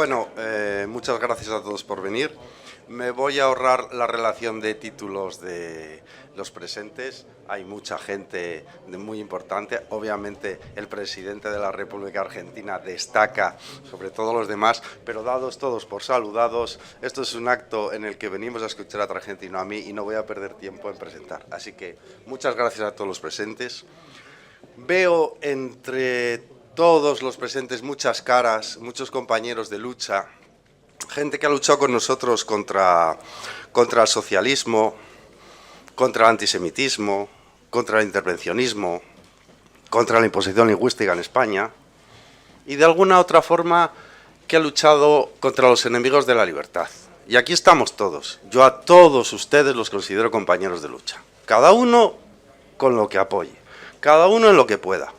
Bueno, muchas gracias a todos por venir. Me voy a ahorrar la relación de títulos de los presentes. Hay mucha gente muy importante. Obviamente el presidente de la República Argentina destaca sobre todos los demás, pero dados todos por saludados, esto es un acto en el que venimos a escuchar a otro argentino, a mí, y no voy a perder tiempo en presentar. Así que muchas gracias a todos los presentes. Veo entre todos los presentes muchas caras, muchos compañeros de lucha, gente que ha luchado con nosotros contra el socialismo, contra el antisemitismo, contra el intervencionismo, contra la imposición lingüística en España, y de alguna otra forma que ha luchado contra los enemigos de la libertad. Y aquí estamos todos. Yo a todos ustedes los considero compañeros de lucha. Cada uno con lo que apoye, cada uno en lo que pueda.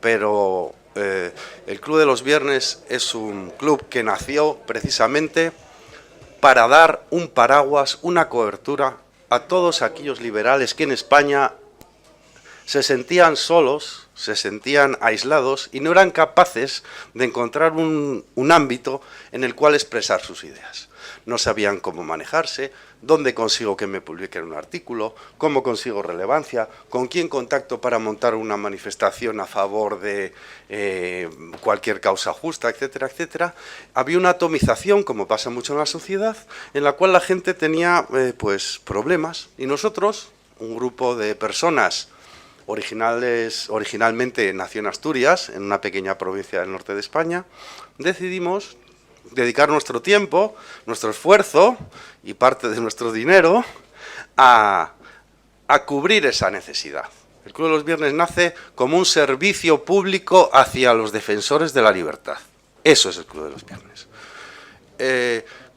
Pero el Club de los Viernes es un club que nació precisamente para dar un paraguas, una cobertura a todos aquellos liberales que en España se sentían solos, se sentían aislados y no eran capaces de encontrar un ámbito en el cual expresar sus ideas. No sabían cómo manejarse, dónde consigo que me publiquen un artículo, cómo consigo relevancia, con quién contacto para montar una manifestación a favor de cualquier causa justa, etcétera, etcétera. Había una atomización, como pasa mucho en la sociedad, en la cual la gente tenía pues problemas, y nosotros, un grupo de personas originalmente nació en Asturias, en una pequeña provincia del norte de España, decidimos dedicar nuestro tiempo, nuestro esfuerzo y parte de nuestro dinero a cubrir esa necesidad. El Club de los Viernes nace como un servicio público hacia los defensores de la libertad. Eso es el Club de los Viernes.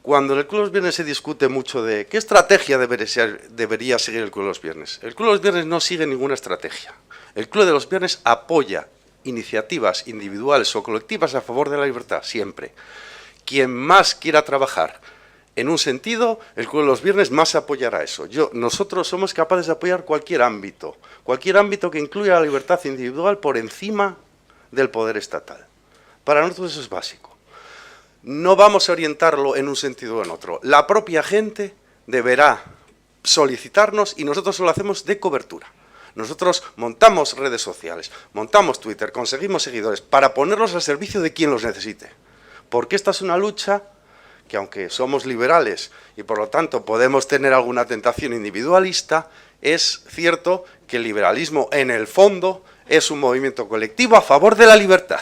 Cuando en el Club de los Viernes se discute mucho de qué estrategia debería seguir el Club de los Viernes, el Club de los Viernes no sigue ninguna estrategia. El Club de los Viernes apoya iniciativas individuales o colectivas a favor de la libertad, siempre. Quien más quiera trabajar en un sentido, el Club de los Viernes más apoyará eso. Nosotros somos capaces de apoyar cualquier ámbito que incluya la libertad individual por encima del poder estatal. Para nosotros eso es básico. No vamos a orientarlo en un sentido o en otro. La propia gente deberá solicitarnos y nosotros lo hacemos de cobertura. Nosotros montamos redes sociales, montamos Twitter, conseguimos seguidores para ponerlos al servicio de quien los necesite. Porque esta es una lucha que, aunque somos liberales y por lo tanto podemos tener alguna tentación individualista, es cierto que el liberalismo en el fondo es un movimiento colectivo a favor de la libertad.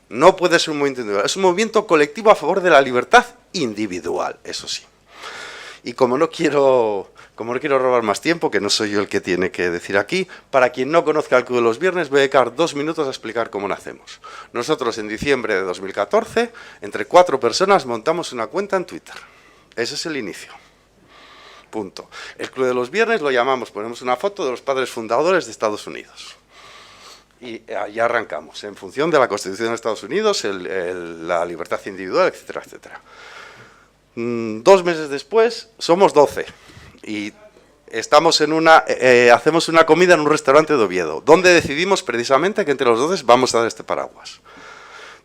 No puede ser un movimiento individual, es un movimiento colectivo a favor de la libertad individual, eso sí. Y como no quiero robar más tiempo, que no soy yo el que tiene que decir aquí, para quien no conozca el Club de los Viernes, voy a dedicar 2 minutos a explicar cómo nacemos. Nosotros en diciembre de 2014, entre 4 personas, montamos una cuenta en Twitter. Ese es el inicio. Punto. El Club de los Viernes lo llamamos, ponemos una foto de los padres fundadores de Estados Unidos. Y ya arrancamos, en función de la Constitución de Estados Unidos, la libertad individual, etcétera, etcétera. 2 meses después, somos 12. Y estamos hacemos una comida en un restaurante de Oviedo, donde decidimos precisamente que entre los 12 vamos a dar este paraguas.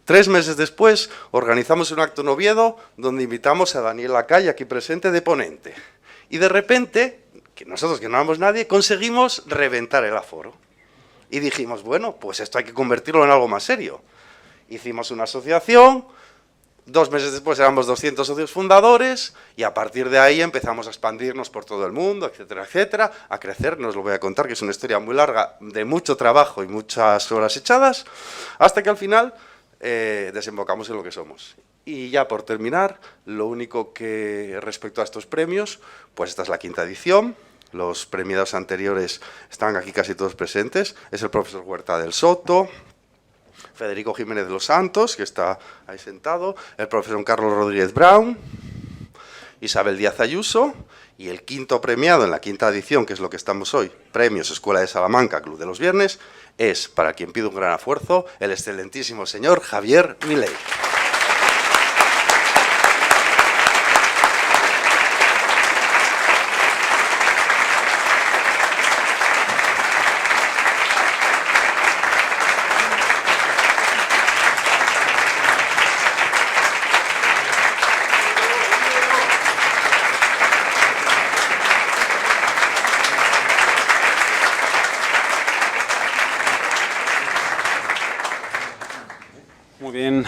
3 meses después, organizamos un acto en Oviedo, donde invitamos a Daniel Lacalle, aquí presente, de ponente. Y de repente, que nosotros que no éramos nadie, conseguimos reventar el aforo. Y dijimos, bueno, pues esto hay que convertirlo en algo más serio. Hicimos una asociación. 2 meses después éramos 200 socios fundadores y a partir de ahí empezamos a expandirnos por todo el mundo, etcétera, etcétera, a crecer. No os lo voy a contar, que es una historia muy larga, de mucho trabajo y muchas horas echadas, hasta que al final desembocamos en lo que somos. Y ya por terminar, lo único que respecto a estos premios, pues esta es la 5ª edición. Los premiados anteriores están aquí casi todos presentes. Es el profesor Huerta del Soto, Federico Jiménez de los Santos, que está ahí sentado, el profesor Carlos Rodríguez Brown, Isabel Díaz Ayuso, y el 5º premiado en la 5ª edición, que es lo que estamos hoy, Premios Escuela de Salamanca, Club de los Viernes, es, para quien pide un gran esfuerzo, el excelentísimo señor Javier Milei.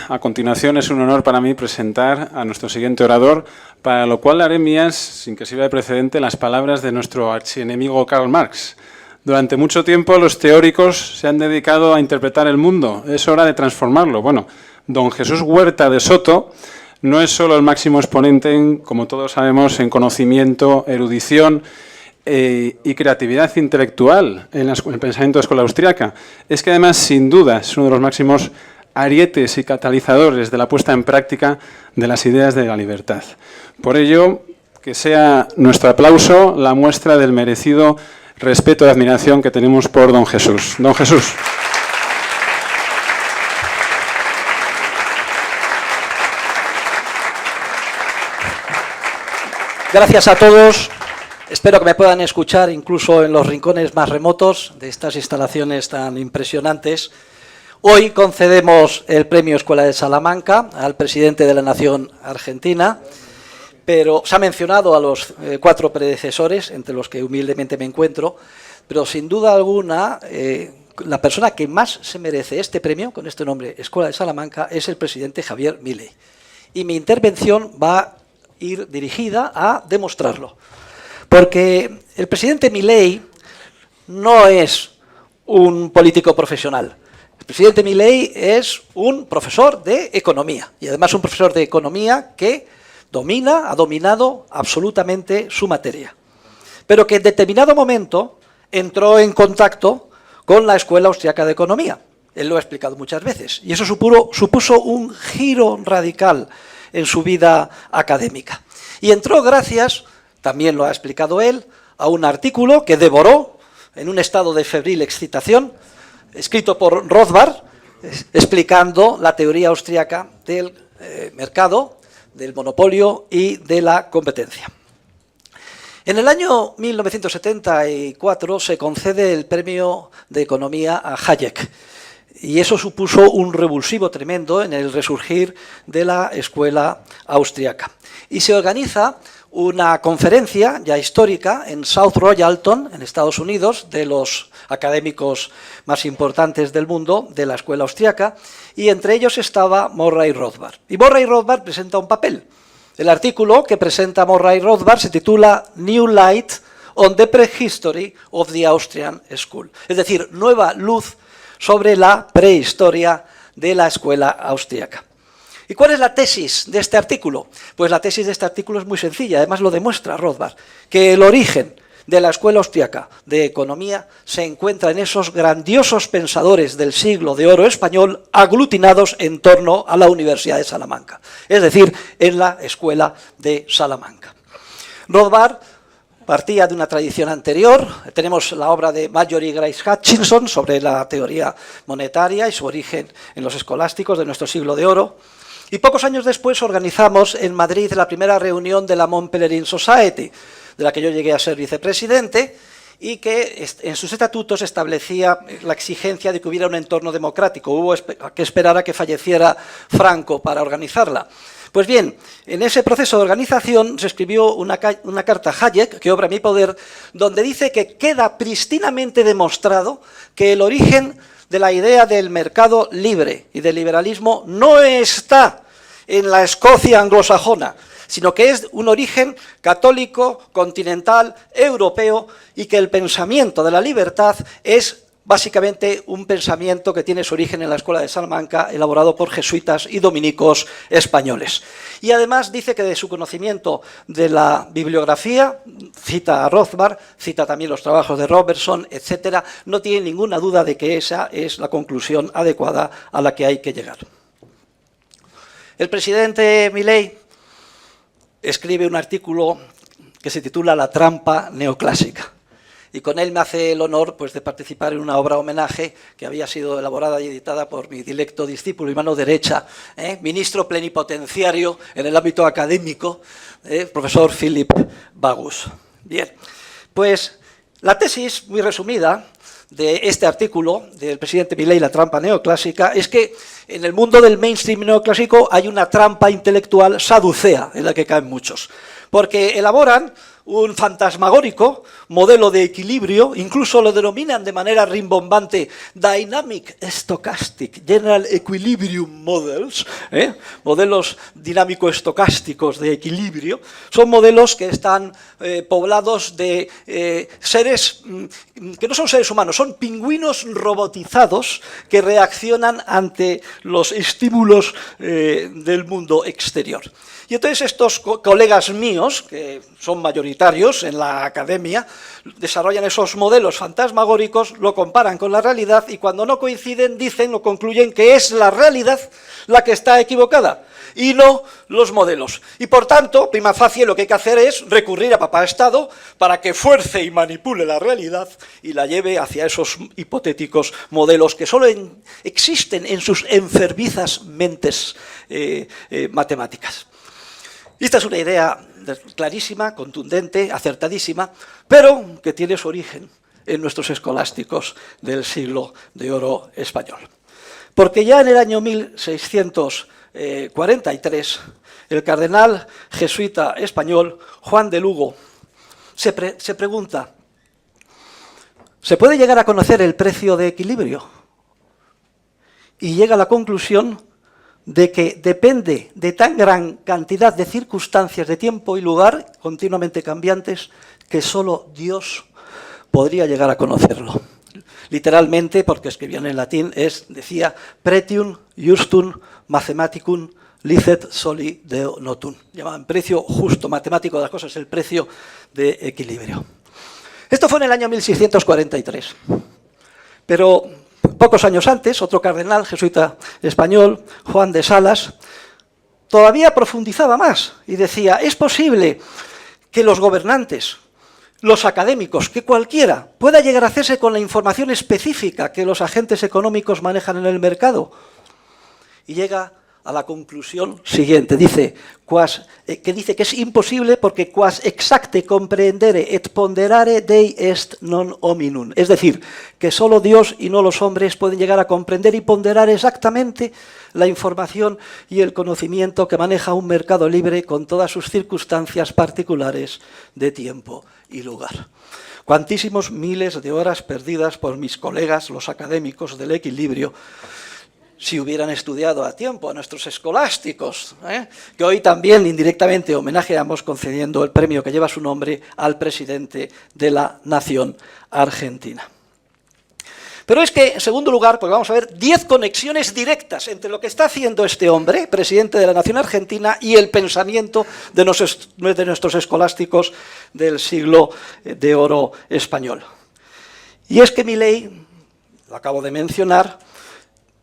a continuación es un honor para mí presentar a nuestro siguiente orador, para lo cual haré mías, sin que sirva de precedente, las palabras de nuestro archienemigo Karl Marx. Durante mucho tiempo los teóricos se han dedicado a interpretar el mundo. Es hora de transformarlo. Bueno, don Jesús Huerta de Soto no es solo el máximo exponente, como todos sabemos, en conocimiento, erudición y creatividad intelectual en el pensamiento de la escuela austriaca. Es que además, sin duda, es uno de los máximos arietes y catalizadores de la puesta en práctica de las ideas de la libertad. Por ello, que sea nuestro aplauso la muestra del merecido respeto y admiración que tenemos por don Jesús. Don Jesús. Gracias a todos. Espero que me puedan escuchar incluso en los rincones más remotos de estas instalaciones tan impresionantes. Hoy concedemos el Premio Escuela de Salamanca al presidente de la Nación Argentina, pero se ha mencionado a los 4 predecesores, entre los que humildemente me encuentro, pero sin duda alguna la persona que más se merece este premio, con este nombre Escuela de Salamanca, es el presidente Javier Milei. Y mi intervención va a ir dirigida a demostrarlo. Porque el presidente Milei no es un político profesional. El presidente Milei es un profesor de economía, y además un profesor de economía que ha dominado absolutamente su materia, pero que en determinado momento entró en contacto con la Escuela Austriaca de Economía. Él lo ha explicado muchas veces, y eso supuso un giro radical en su vida académica. Y entró gracias, también lo ha explicado él, a un artículo que devoró en un estado de febril excitación, escrito por Rothbard, explicando la teoría austriaca del mercado, del monopolio y de la competencia. En el año 1974 se concede el Premio de Economía a Hayek, y eso supuso un revulsivo tremendo en el resurgir de la escuela austriaca. Y se organiza una conferencia ya histórica en South Royalton, en Estados Unidos, de los académicos más importantes del mundo de la escuela austriaca, y entre ellos estaba Murray Rothbard. Y Murray Rothbard presenta un papel. El artículo que presenta Murray Rothbard se titula New Light on the Prehistory of the Austrian School, es decir, nueva luz sobre la prehistoria de la escuela austriaca. ¿Y cuál es la tesis de este artículo? Pues la tesis de este artículo es muy sencilla, además lo demuestra Rothbard, que el origen de la escuela austriaca de economía se encuentra en esos grandiosos pensadores del siglo de oro español aglutinados en torno a la Universidad de Salamanca, es decir, en la escuela de Salamanca. Rothbard partía de una tradición anterior. Tenemos la obra de Marjorie Grace Hutchinson sobre la teoría monetaria y su origen en los escolásticos de nuestro siglo de oro. Y pocos años después organizamos en Madrid la primera reunión de la Mont Pelerin Society, de la que yo llegué a ser vicepresidente, y que en sus estatutos establecía la exigencia de que hubiera un entorno democrático. Hubo que esperar a que falleciera Franco para organizarla. Pues bien, en ese proceso de organización se escribió una carta a Hayek, que obra mi poder, donde dice que queda pristinamente demostrado que el origen de la idea del mercado libre y del liberalismo no está en la Escocia anglosajona, sino que es un origen católico, continental, europeo, y que el pensamiento de la libertad es básicamente un pensamiento que tiene su origen en la Escuela de Salamanca, elaborado por jesuitas y dominicos españoles. Y además dice que de su conocimiento de la bibliografía, cita a Rothbard, cita también los trabajos de Robertson, etcétera, no tiene ninguna duda de que esa es la conclusión adecuada a la que hay que llegar. El presidente Milei escribe un artículo que se titula La trampa neoclásica. Y con él me hace el honor, pues, de participar en una obra homenaje que había sido elaborada y editada por mi directo discípulo y mano derecha, ministro plenipotenciario en el ámbito académico, profesor Philip Bagus. Bien, pues la tesis, muy resumida, de este artículo del presidente Milei, La trampa neoclásica, es que en el mundo del mainstream neoclásico hay una trampa intelectual saducea en la que caen muchos. porque elaboran un fantasmagórico modelo de equilibrio, incluso lo denominan de manera rimbombante Dynamic Stochastic General Equilibrium Models, modelos dinámico-estocásticos de equilibrio. Son modelos que están poblados de seres que no son seres humanos, son pingüinos robotizados que reaccionan ante los estímulos del mundo exterior. Y entonces estos colegas míos, que son mayoritarios en la academia, desarrollan esos modelos fantasmagóricos, lo comparan con la realidad y cuando no coinciden dicen o concluyen que es la realidad la que está equivocada y no los modelos. Y por tanto, prima facie, lo que hay que hacer es recurrir a Papá Estado para que fuerce y manipule la realidad y la lleve hacia esos hipotéticos modelos que solo existen en sus enfermizas mentes matemáticas. Esta es una idea clarísima, contundente, acertadísima, pero que tiene su origen en nuestros escolásticos del siglo de oro español. Porque ya en el año 1643, el cardenal jesuita español Juan de Lugo se pregunta: ¿se puede llegar a conocer el precio de equilibrio? Y llega a la conclusión de que depende de tan gran cantidad de circunstancias de tiempo y lugar, continuamente cambiantes, que solo Dios podría llegar a conocerlo. Literalmente, porque escribían en latín, decía pretium justum mathematicum licet soli deo notum. Llamaban precio justo matemático de las cosas, el precio de equilibrio. Esto fue en el año 1643. Pero pocos años antes, otro cardenal jesuita español, Juan de Salas, todavía profundizaba más y decía: es posible que los gobernantes, los académicos, que cualquiera pueda llegar a hacerse con la información específica que los agentes económicos manejan en el mercado. Y llega a la conclusión siguiente, dice que es imposible porque quas exacte comprendere et ponderare Dei est non hominum. Es decir, que solo Dios y no los hombres pueden llegar a comprender y ponderar exactamente la información y el conocimiento que maneja un mercado libre con todas sus circunstancias particulares de tiempo y lugar. Cuantísimos miles de horas perdidas por mis colegas, los académicos del equilibrio, si hubieran estudiado a tiempo a nuestros escolásticos, que hoy también indirectamente homenajeamos concediendo el premio que lleva su nombre al presidente de la nación argentina. Pero es que, en segundo lugar, pues vamos a ver 10 conexiones directas entre lo que está haciendo este hombre, presidente de la nación argentina, y el pensamiento de nuestros escolásticos del siglo de oro español. Y es que Milei, lo acabo de mencionar,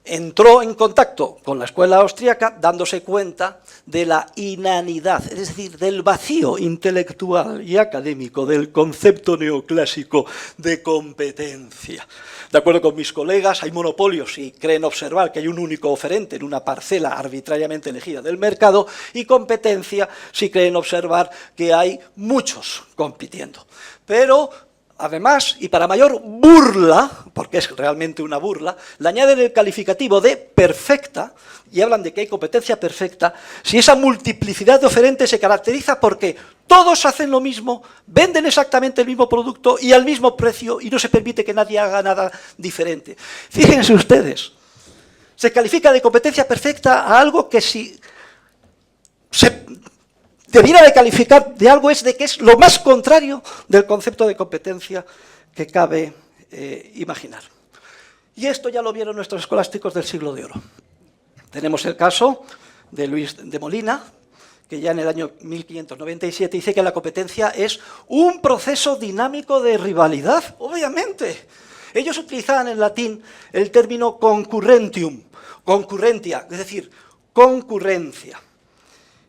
entró en contacto con la escuela austríaca dándose cuenta de la inanidad, es decir, del vacío intelectual y académico del concepto neoclásico de competencia. De acuerdo con mis colegas, hay monopolios si creen observar que hay un único oferente en una parcela arbitrariamente elegida del mercado, y competencia si creen observar que hay muchos compitiendo. Pero además, y para mayor burla, porque es realmente una burla, le añaden el calificativo de perfecta y hablan de que hay competencia perfecta si esa multiplicidad de oferentes se caracteriza porque todos hacen lo mismo, venden exactamente el mismo producto y al mismo precio y no se permite que nadie haga nada diferente. Fíjense ustedes, se califica de competencia perfecta a algo que si se debiera de calificar de algo es de que es lo más contrario del concepto de competencia que cabe imaginar. Y esto ya lo vieron nuestros escolásticos del siglo de oro. Tenemos el caso de Luis de Molina, que ya en el año 1597 dice que la competencia es un proceso dinámico de rivalidad, obviamente. Ellos utilizaban en latín el término concurrentium, concurrentia, es decir, concurrencia.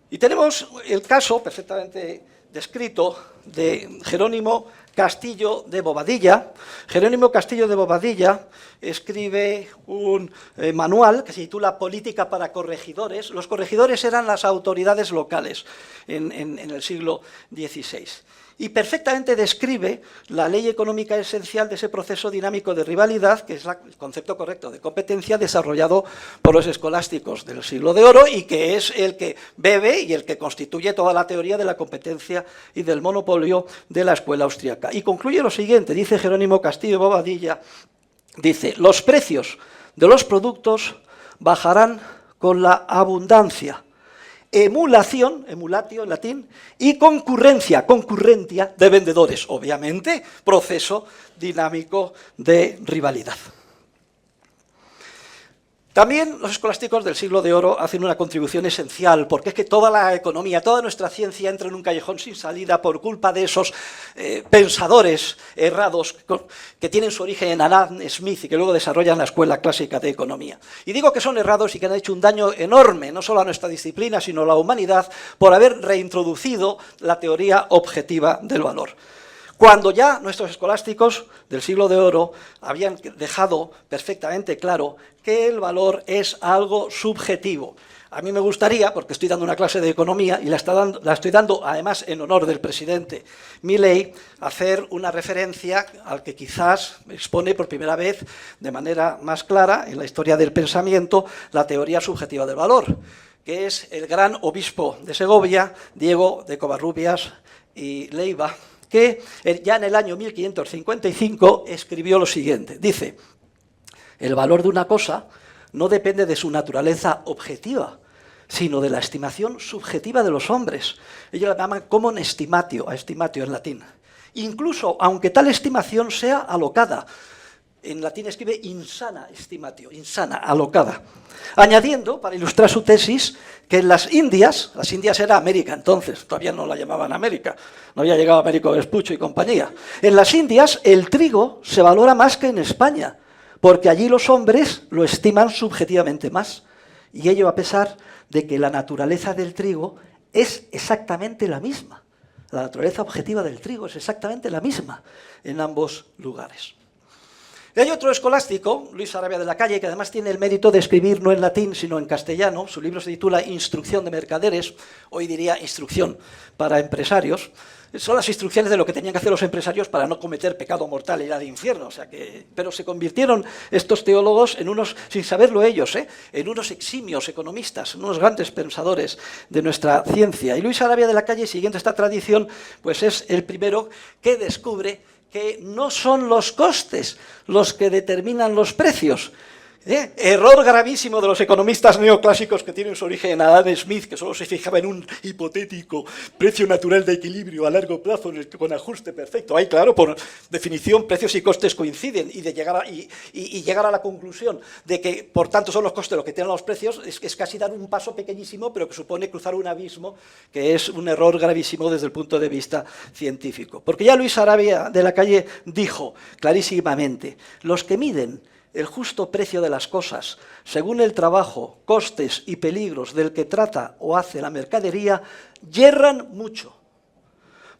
Y tenemos el caso perfectamente descrito de Jerónimo Castillo de Bobadilla. Jerónimo Castillo de Bobadilla escribe un manual que se titula Política para corregidores. Los corregidores eran las autoridades locales en el siglo XVI. y perfectamente describe la ley económica esencial de ese proceso dinámico de rivalidad, que es el concepto correcto de competencia desarrollado por los escolásticos del siglo de oro y que es el que bebe y el que constituye toda la teoría de la competencia y del monopolio de la escuela austríaca. Y concluye lo siguiente, dice Jerónimo Castillo Bobadilla, dice, los precios de los productos bajarán con la abundancia, emulación, emulatio en latín, y concurrencia, concurrentia de vendedores. Obviamente, proceso dinámico de rivalidad. También los escolásticos del siglo de oro hacen una contribución esencial, porque es que toda la economía, toda nuestra ciencia entra en un callejón sin salida por culpa de esos pensadores errados que tienen su origen en Adam Smith y que luego desarrollan la escuela clásica de economía. Y digo que son errados y que han hecho un daño enorme, no solo a nuestra disciplina, sino a la humanidad, por haber reintroducido la teoría objetiva del valor. Cuando ya nuestros escolásticos del siglo de oro habían dejado perfectamente claro que el valor es algo subjetivo. A mí me gustaría, porque estoy dando una clase de economía y la estoy dando además en honor del presidente Milei, hacer una referencia al que quizás expone por primera vez de manera más clara en la historia del pensamiento la teoría subjetiva del valor, que es el gran obispo de Segovia, Diego de Covarrubias y Leiva, que ya en el año 1555 escribió lo siguiente. Dice, el valor de una cosa no depende de su naturaleza objetiva, sino de la estimación subjetiva de los hombres. Ellos la llaman common estimatio, a estimatio en latín. Incluso, aunque tal estimación sea alocada, en latín escribe insana estimatio, insana, alocada. Añadiendo, para ilustrar su tesis, que en las Indias era América entonces, todavía no la llamaban América, no había llegado Américo Vespuccio y compañía. En las Indias el trigo se valora más que en España, porque allí los hombres lo estiman subjetivamente más. Y ello a pesar de que la naturaleza del trigo es exactamente la misma. La naturaleza objetiva del trigo es exactamente la misma en ambos lugares. Y hay otro escolástico, Luis Sarabia de la Calle, que además tiene el mérito de escribir no en latín, sino en castellano. Su libro se titula Instrucción de Mercaderes, hoy diría Instrucción para Empresarios. Son las instrucciones de lo que tenían que hacer los empresarios para no cometer pecado mortal e ir al infierno. Pero se convirtieron estos teólogos en unos, sin saberlo ellos, en unos eximios economistas, unos grandes pensadores de nuestra ciencia. Y Luis Sarabia de la Calle, siguiendo esta tradición, pues es el primero que descubre que no son los costes los que determinan los precios. Error gravísimo de los economistas neoclásicos que tienen su origen en Adam Smith, que solo se fijaba en un hipotético precio natural de equilibrio a largo plazo con ajuste perfecto. Ahí, claro, por definición, precios y costes coinciden y llegar a la conclusión de que, por tanto, son los costes los que tienen los precios es casi dar un paso pequeñísimo, pero que supone cruzar un abismo, que es un error gravísimo desde el punto de vista científico. Porque ya Luis Sarabia de la Calle dijo clarísimamente, los que miden el justo precio de las cosas, según el trabajo, costes y peligros del que trata o hace la mercadería, yerran mucho,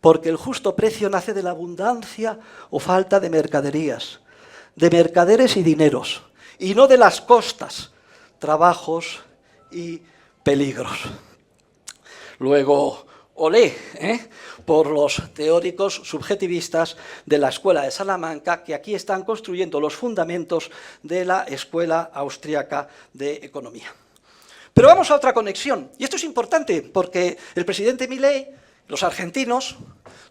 porque el justo precio nace de la abundancia o falta de mercaderías, de mercaderes y dineros, y no de las costas, trabajos y peligros. Luego, olé, por los teóricos subjetivistas de la Escuela de Salamanca, que aquí están construyendo los fundamentos de la Escuela Austriaca de Economía. Pero vamos a otra conexión, y esto es importante porque el presidente Milei, los argentinos,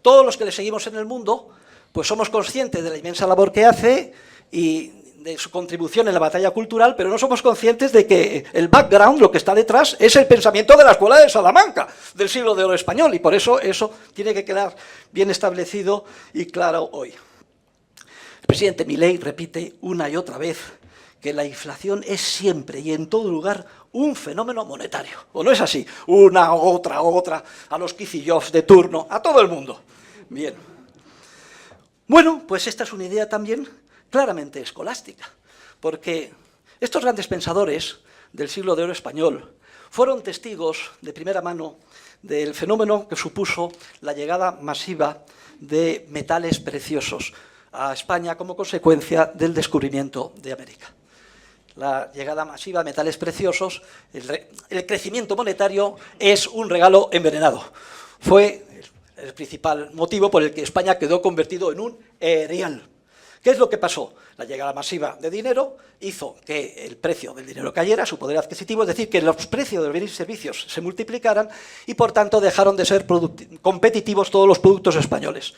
todos los que le seguimos en el mundo, pues somos conscientes de la inmensa labor que hace y de su contribución en la batalla cultural, pero no somos conscientes de que el background, lo que está detrás, es el pensamiento de la Escuela de Salamanca, del siglo de oro español, y por eso eso tiene que quedar bien establecido y claro hoy. El presidente Milei repite una y otra vez que la inflación es siempre y en todo lugar un fenómeno monetario. ¿O no es así? Una, otra, a los Kicillof de turno, a todo el mundo. Bien. Bueno, pues esta es una idea también claramente escolástica, porque estos grandes pensadores del siglo de oro español fueron testigos de primera mano del fenómeno que supuso la llegada masiva de metales preciosos a España como consecuencia del descubrimiento de América. La llegada masiva de metales preciosos, el crecimiento monetario es un regalo envenenado. Fue el principal motivo por el que España quedó convertido en un erial. ¿Qué es lo que pasó? La llegada masiva de dinero hizo que el precio del dinero cayera, su poder adquisitivo, es decir, que los precios de los bienes y servicios se multiplicaran y, por tanto, dejaron de ser competitivos todos los productos españoles.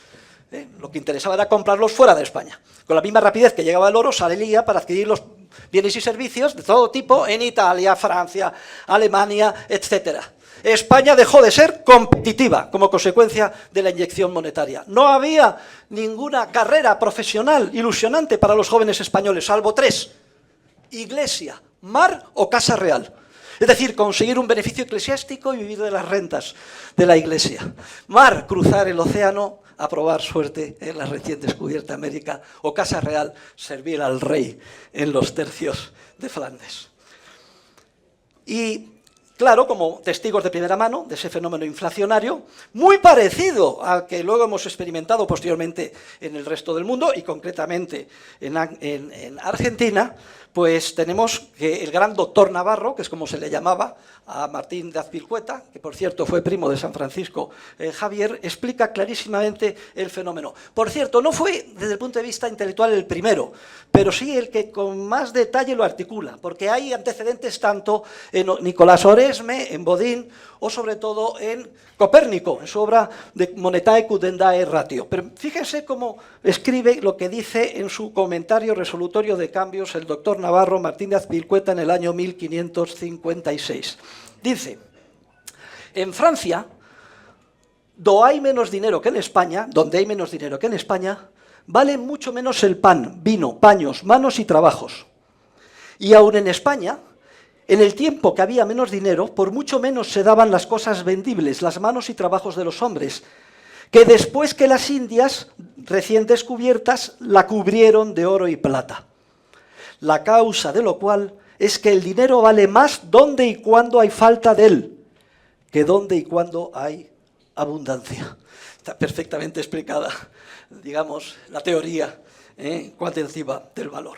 Lo que interesaba era comprarlos fuera de España. Con la misma rapidez que llegaba el oro, salía para adquirir los bienes y servicios de todo tipo en Italia, Francia, Alemania, etcétera. España dejó de ser competitiva como consecuencia de la inyección monetaria. No había ninguna carrera profesional ilusionante para los jóvenes españoles, salvo tres: iglesia, mar o casa real. Es decir, conseguir un beneficio eclesiástico y vivir de las rentas de la iglesia. Mar, cruzar el océano a probar suerte en la recién descubierta América, o casa real, servir al rey en los tercios de Flandes. Y claro, como testigos de primera mano de ese fenómeno inflacionario, muy parecido al que luego hemos experimentado posteriormente en el resto del mundo y concretamente en Argentina, pues tenemos que el gran doctor Navarro, que es como se le llamaba a Martín de Azpilicueta, que por cierto fue primo de San Francisco Javier, explica clarísimamente el fenómeno. Por cierto, no fue desde el punto de vista intelectual el primero, pero sí el que con más detalle lo articula, porque hay antecedentes tanto en Nicolás Oresme, en Bodin, o sobre todo en Copérnico, en su obra de Monetae Cudendae Ratio. Pero fíjense cómo escribe lo que dice en su comentario resolutorio de cambios el doctor Navarro Martín de Azpilicueta en el año 1556. Dice: en Francia, donde hay menos dinero que en España, vale mucho menos el pan, vino, paños, manos y trabajos. Y aún en España, en el tiempo que había menos dinero, por mucho menos se daban las cosas vendibles, las manos y trabajos de los hombres, que después que las Indias, recién descubiertas, la cubrieron de oro y plata. La causa de lo cual es que el dinero vale más donde y cuando hay falta de él, que donde y cuando hay abundancia. Está perfectamente explicada, digamos, la teoría cuantitativa del valor.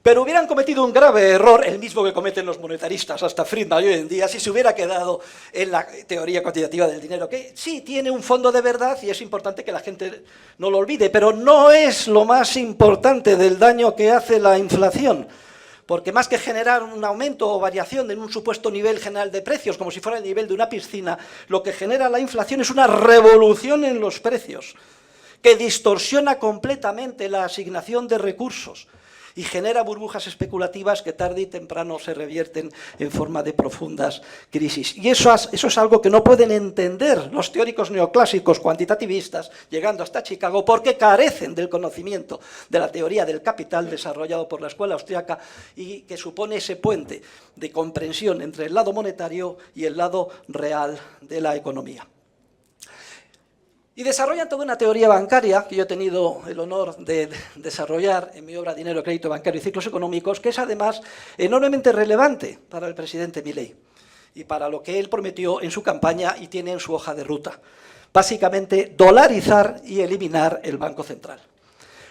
Pero hubieran cometido un grave error, el mismo que cometen los monetaristas hasta Friedman hoy en día, si se hubiera quedado en la teoría cuantitativa del dinero, que sí tiene un fondo de verdad y es importante que la gente no lo olvide, pero no es lo más importante del daño que hace la inflación. Porque más que generar un aumento o variación en un supuesto nivel general de precios, como si fuera el nivel de una piscina, lo que genera la inflación es una revolución en los precios, que distorsiona completamente la asignación de recursos y genera burbujas especulativas que tarde y temprano se revierten en forma de profundas crisis. Y eso es algo que no pueden entender los teóricos neoclásicos cuantitativistas, llegando hasta Chicago, porque carecen del conocimiento de la teoría del capital desarrollado por la escuela austriaca y que supone ese puente de comprensión entre el lado monetario y el lado real de la economía. Y desarrollan toda una teoría bancaria que yo he tenido el honor de desarrollar en mi obra Dinero, Crédito Bancario y Ciclos Económicos, que es además enormemente relevante para el presidente Milei y para lo que él prometió en su campaña y tiene en su hoja de ruta. Básicamente, dolarizar y eliminar el Banco Central.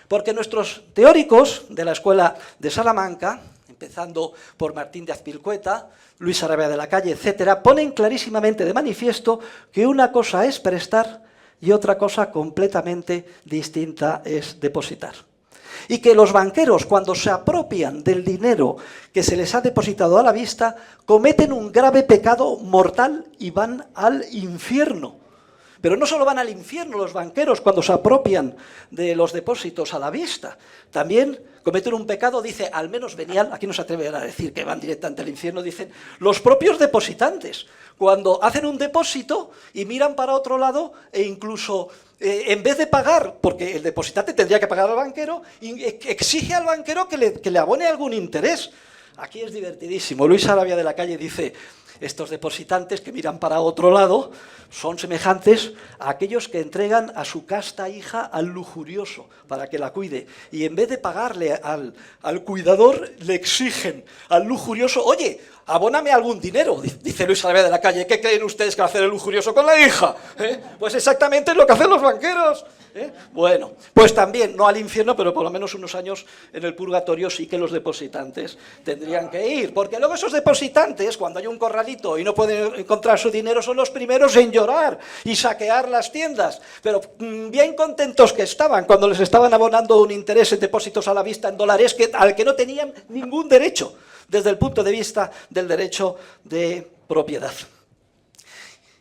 Porque nuestros teóricos de la Escuela de Salamanca, empezando por Martín de Azpilicueta, Luis Sarabia de la Calle, etcétera, ponen clarísimamente de manifiesto que una cosa es prestar y otra cosa completamente distinta es depositar. Y que los banqueros, cuando se apropian del dinero que se les ha depositado a la vista, cometen un grave pecado mortal y van al infierno. Pero no solo van al infierno los banqueros cuando se apropian de los depósitos a la vista, también cometen un pecado, dice, al menos venial, aquí no se atreven a decir que van directamente al infierno, dicen los propios depositantes, cuando hacen un depósito y miran para otro lado e incluso en vez de pagar, porque el depositante tendría que pagar al banquero, exige al banquero que le abone algún interés. Aquí es divertidísimo. Luis Sarabia de la Calle dice: estos depositantes que miran para otro lado son semejantes a aquellos que entregan a su casta hija al lujurioso para que la cuide. Y en vez de pagarle al cuidador, le exigen al lujurioso: oye, abóname algún dinero. Dice Luis Sarabia de la Calle: ¿qué creen ustedes que va a hacer el lujurioso con la hija? Pues exactamente es lo que hacen los banqueros. Bueno, pues también, no al infierno, pero por lo menos unos años en el purgatorio sí que los depositantes tendrían que ir. Porque luego esos depositantes, cuando hay un corralito corralito y no pueden encontrar su dinero son los primeros en llorar y saquear las tiendas. Pero bien contentos que estaban cuando les estaban abonando un interés en depósitos a la vista en dólares al que no tenían ningún derecho desde el punto de vista del derecho de propiedad.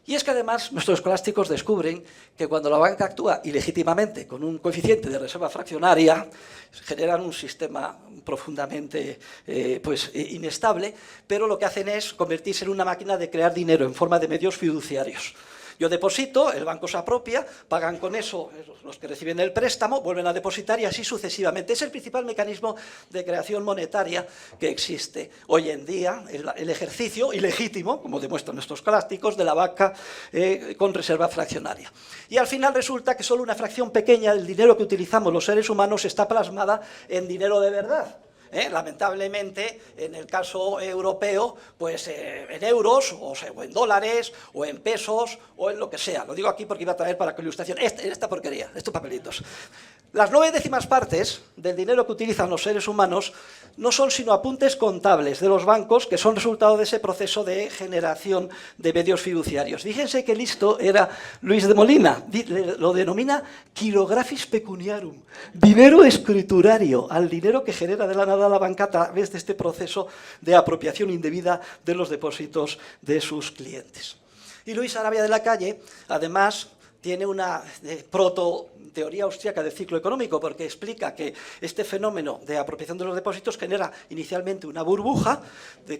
Y es que además nuestros escolásticos descubren que cuando la banca actúa ilegítimamente con un coeficiente de reserva fraccionaria, generan un sistema profundamente inestable, pero lo que hacen es convertirse en una máquina de crear dinero en forma de medios fiduciarios. Yo deposito, el banco se apropia, pagan con eso los que reciben el préstamo, vuelven a depositar y así sucesivamente. Es el principal mecanismo de creación monetaria que existe hoy en día, el ejercicio ilegítimo, como demuestran nuestros escolásticos, de la banca con reserva fraccionaria. Y al final resulta que solo una fracción pequeña del dinero que utilizamos los seres humanos está plasmada en dinero de verdad. Lamentablemente, en el caso europeo, pues en euros, o en dólares, o en pesos, o en lo que sea. Lo digo aquí porque iba a traer para ilustración esta porquería, estos papelitos. Las 9/10 partes del dinero que utilizan los seres humanos no son sino apuntes contables de los bancos que son resultado de ese proceso de generación de medios fiduciarios. Fíjense qué listo era Luis de Molina, lo denomina kilografis pecuniarum, dinero escriturario, al dinero que genera de la nada la banca a través de este proceso de apropiación indebida de los depósitos de sus clientes. Y Luis Arabia de la Calle, además, tiene una proto-teoría austríaca del ciclo económico, porque explica que este fenómeno de apropiación de los depósitos genera inicialmente una burbuja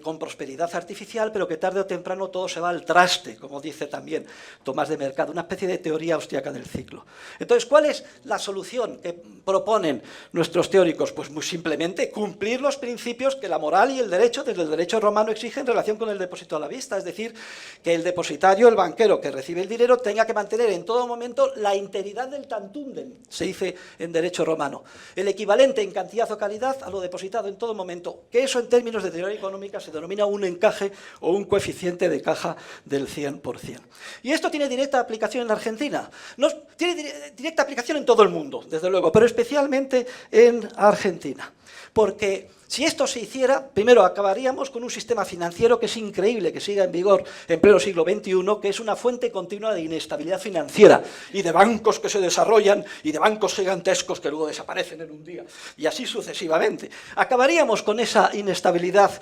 con prosperidad artificial, pero que tarde o temprano todo se va al traste, como dice también Tomás de Mercado, una especie de teoría austríaca del ciclo. Entonces, ¿cuál es la solución que proponen nuestros teóricos? Pues muy simplemente cumplir los principios que la moral y el derecho, desde el derecho romano, exigen en relación con el depósito a la vista, es decir, que el depositario, el banquero que recibe el dinero, tenga que mantener en todo momento la integridad del tantundem, se dice en derecho romano, el equivalente en cantidad o calidad a lo depositado en todo momento, que eso en términos de teoría económica se denomina un encaje o un coeficiente de caja del 100%. Y esto tiene directa aplicación en la Argentina, no, tiene directa aplicación en todo el mundo, desde luego, pero especialmente en Argentina, porque si esto se hiciera, primero acabaríamos con un sistema financiero que es increíble que siga en vigor en pleno siglo XXI, que es una fuente continua de inestabilidad financiera y de bancos que se desarrollan y de bancos gigantescos que luego desaparecen en un día y así sucesivamente. Acabaríamos con esa inestabilidad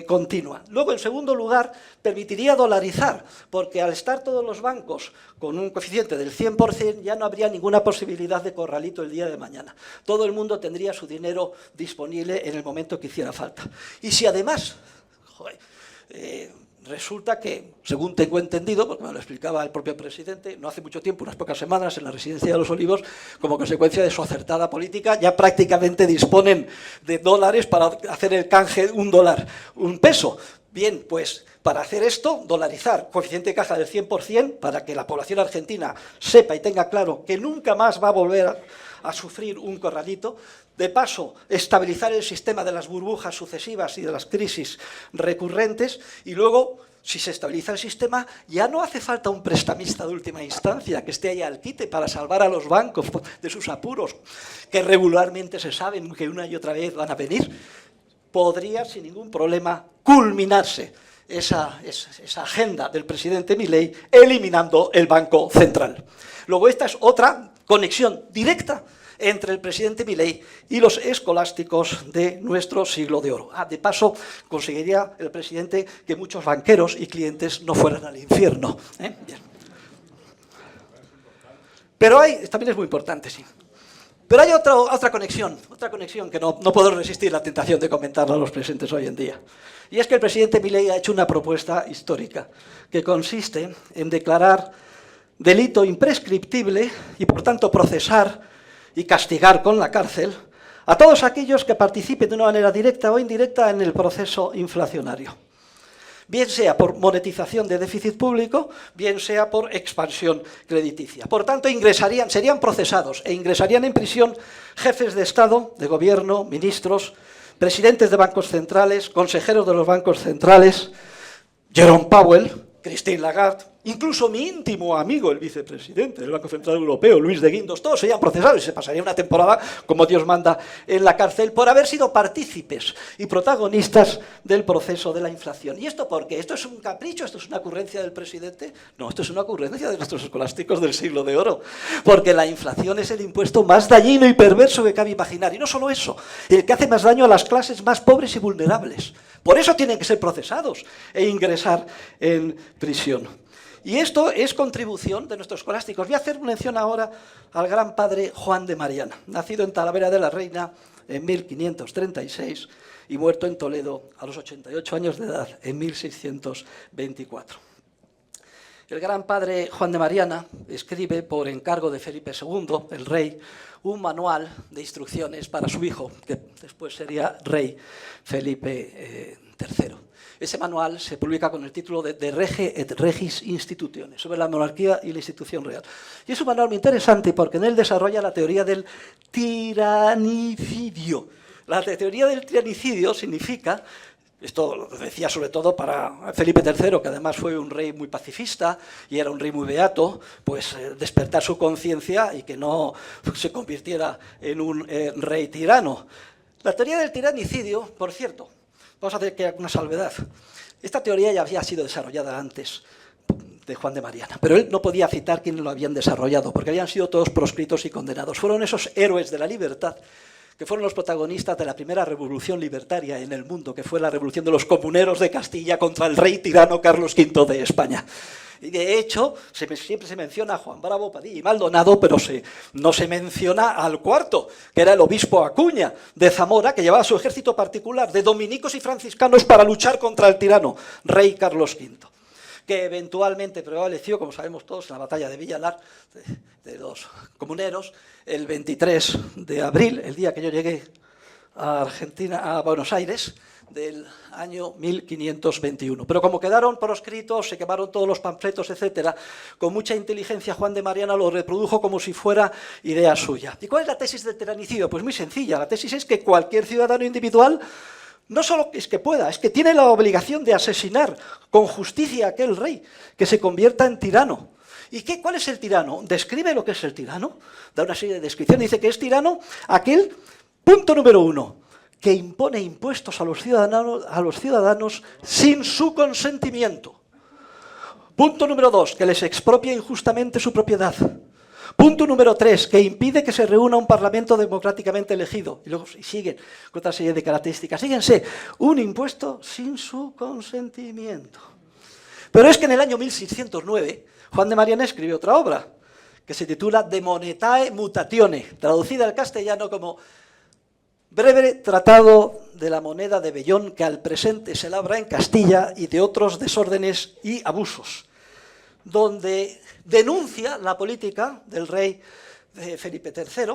continua. Luego, en segundo lugar, permitiría dolarizar, porque al estar todos los bancos con un coeficiente del 100%, ya no habría ninguna posibilidad de corralito el día de mañana. Todo el mundo tendría su dinero disponible en el momento que hiciera falta. Y si además, resulta que, según tengo entendido, porque me lo explicaba el propio presidente, no hace mucho tiempo, unas pocas semanas, en la Residencia de los Olivos, como consecuencia de su acertada política, ya prácticamente disponen de dólares para hacer el canje $1, $1. Bien, pues para hacer esto, dolarizar, coeficiente de caja del 100%, para que la población argentina sepa y tenga claro que nunca más va a volver a sufrir un corralito. De paso, estabilizar el sistema de las burbujas sucesivas y de las crisis recurrentes, y luego, si se estabiliza el sistema, ya no hace falta un prestamista de última instancia que esté ahí al quite para salvar a los bancos de sus apuros, que regularmente se saben que una y otra vez van a venir. Podría, sin ningún problema, culminarse esa agenda del presidente Milei eliminando el Banco Central. Luego, esta es otra conexión directa entre el presidente Milei y los escolásticos de nuestro siglo de oro. De paso, conseguiría el presidente que muchos banqueros y clientes no fueran al infierno. Bien. Pero también es muy importante, sí. Pero hay otra conexión que no puedo resistir la tentación de comentarla a los presentes hoy en día. Y es que el presidente Milei ha hecho una propuesta histórica que consiste en declarar delito imprescriptible y, por tanto, procesar y castigar con la cárcel a todos aquellos que participen de una manera directa o indirecta en el proceso inflacionario. Bien sea por monetización de déficit público, bien sea por expansión crediticia. Por tanto, serían procesados e ingresarían en prisión jefes de Estado, de gobierno, ministros, presidentes de bancos centrales, consejeros de los bancos centrales, Jerome Powell, Christine Lagarde, Incluso mi íntimo amigo, el vicepresidente del Banco Central Europeo, Luis de Guindos, todos serían procesados y se pasaría una temporada, como Dios manda, en la cárcel por haber sido partícipes y protagonistas del proceso de la inflación. ¿Y esto por qué? ¿Esto es un capricho? ¿Esto es una ocurrencia del presidente? No, esto es una ocurrencia de nuestros escolásticos del siglo de oro, porque la inflación es el impuesto más dañino y perverso que cabe imaginar. Y no solo eso, el que hace más daño a las clases más pobres y vulnerables. Por eso tienen que ser procesados e ingresar en prisión. Y esto es contribución de nuestros escolásticos. Voy a hacer mención ahora al gran padre Juan de Mariana, nacido en Talavera de la Reina en 1536 y muerto en Toledo a los 88 años de edad en 1624. El gran padre Juan de Mariana escribe por encargo de Felipe II, el rey, un manual de instrucciones para su hijo, que después sería rey Felipe III. Ese manual se publica con el título de Rege et Regis Institutiones, sobre la monarquía y la institución real. Y es un manual muy interesante porque en él desarrolla la teoría del tiranicidio. La teoría del tiranicidio significa, esto lo decía sobre todo para Felipe III, que además fue un rey muy pacifista y era un rey muy beato, pues despertar su conciencia y que no se convirtiera en un rey tirano. La teoría del tiranicidio, por cierto, vamos a hacer que una salvedad. Esta teoría ya había sido desarrollada antes de Juan de Mariana, pero él no podía citar quiénes lo habían desarrollado, porque habían sido todos proscritos y condenados. Fueron esos héroes de la libertad que fueron los protagonistas de la primera revolución libertaria en el mundo, que fue la revolución de los comuneros de Castilla contra el rey tirano Carlos V de España. Y de hecho, siempre se menciona a Juan Bravo, Padilla y Maldonado, pero no se menciona al cuarto, que era el obispo Acuña de Zamora, que llevaba su ejército particular de dominicos y franciscanos para luchar contra el tirano, rey Carlos V, que eventualmente prevaleció, como sabemos todos, en la batalla de Villalar, de los comuneros, el 23 de abril, el día que yo llegué a Argentina, a Buenos Aires, del año 1521. Pero como quedaron proscritos, se quemaron todos los panfletos, etcétera, con mucha inteligencia Juan de Mariana lo reprodujo como si fuera idea suya. ¿Y cuál es la tesis del tiranicidio? Pues muy sencilla. La tesis es que cualquier ciudadano individual no solo es que pueda, es que tiene la obligación de asesinar con justicia a aquel rey que se convierta en tirano. ¿Y cuál es el tirano? Describe lo que es el tirano, da una serie de descripciones, dice que es tirano aquel, punto número 1, que impone impuestos a los ciudadanos sin su consentimiento. Punto número 2, que les expropia injustamente su propiedad. Punto número 3, que impide que se reúna un parlamento democráticamente elegido. Y luego siguen con otra serie de características. Fíjense, un impuesto sin su consentimiento. Pero es que en el año 1609, Juan de Mariana escribió otra obra, que se titula De Monetae Mutatione, traducida al castellano como Breve tratado de la moneda de vellón que al presente se labra en Castilla y de otros desórdenes y abusos, donde denuncia la política del rey Felipe III,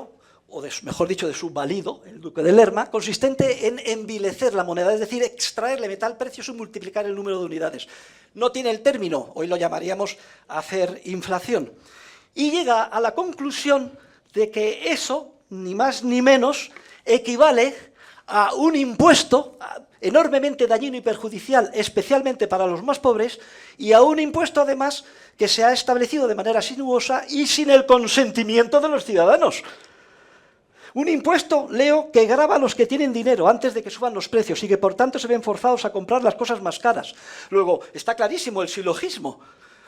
o mejor dicho, de su valido, el duque de Lerma, consistente en envilecer la moneda, es decir, extraerle metal precioso y multiplicar el número de unidades. No tiene el término, hoy lo llamaríamos hacer inflación. Y llega a la conclusión de que eso, ni más ni menos, equivale a un impuesto enormemente dañino y perjudicial, especialmente para los más pobres, y a un impuesto, además, que se ha establecido de manera sinuosa y sin el consentimiento de los ciudadanos. Un impuesto, leo, que grava a los que tienen dinero antes de que suban los precios y que, por tanto, se ven forzados a comprar las cosas más caras. Luego, está clarísimo el silogismo.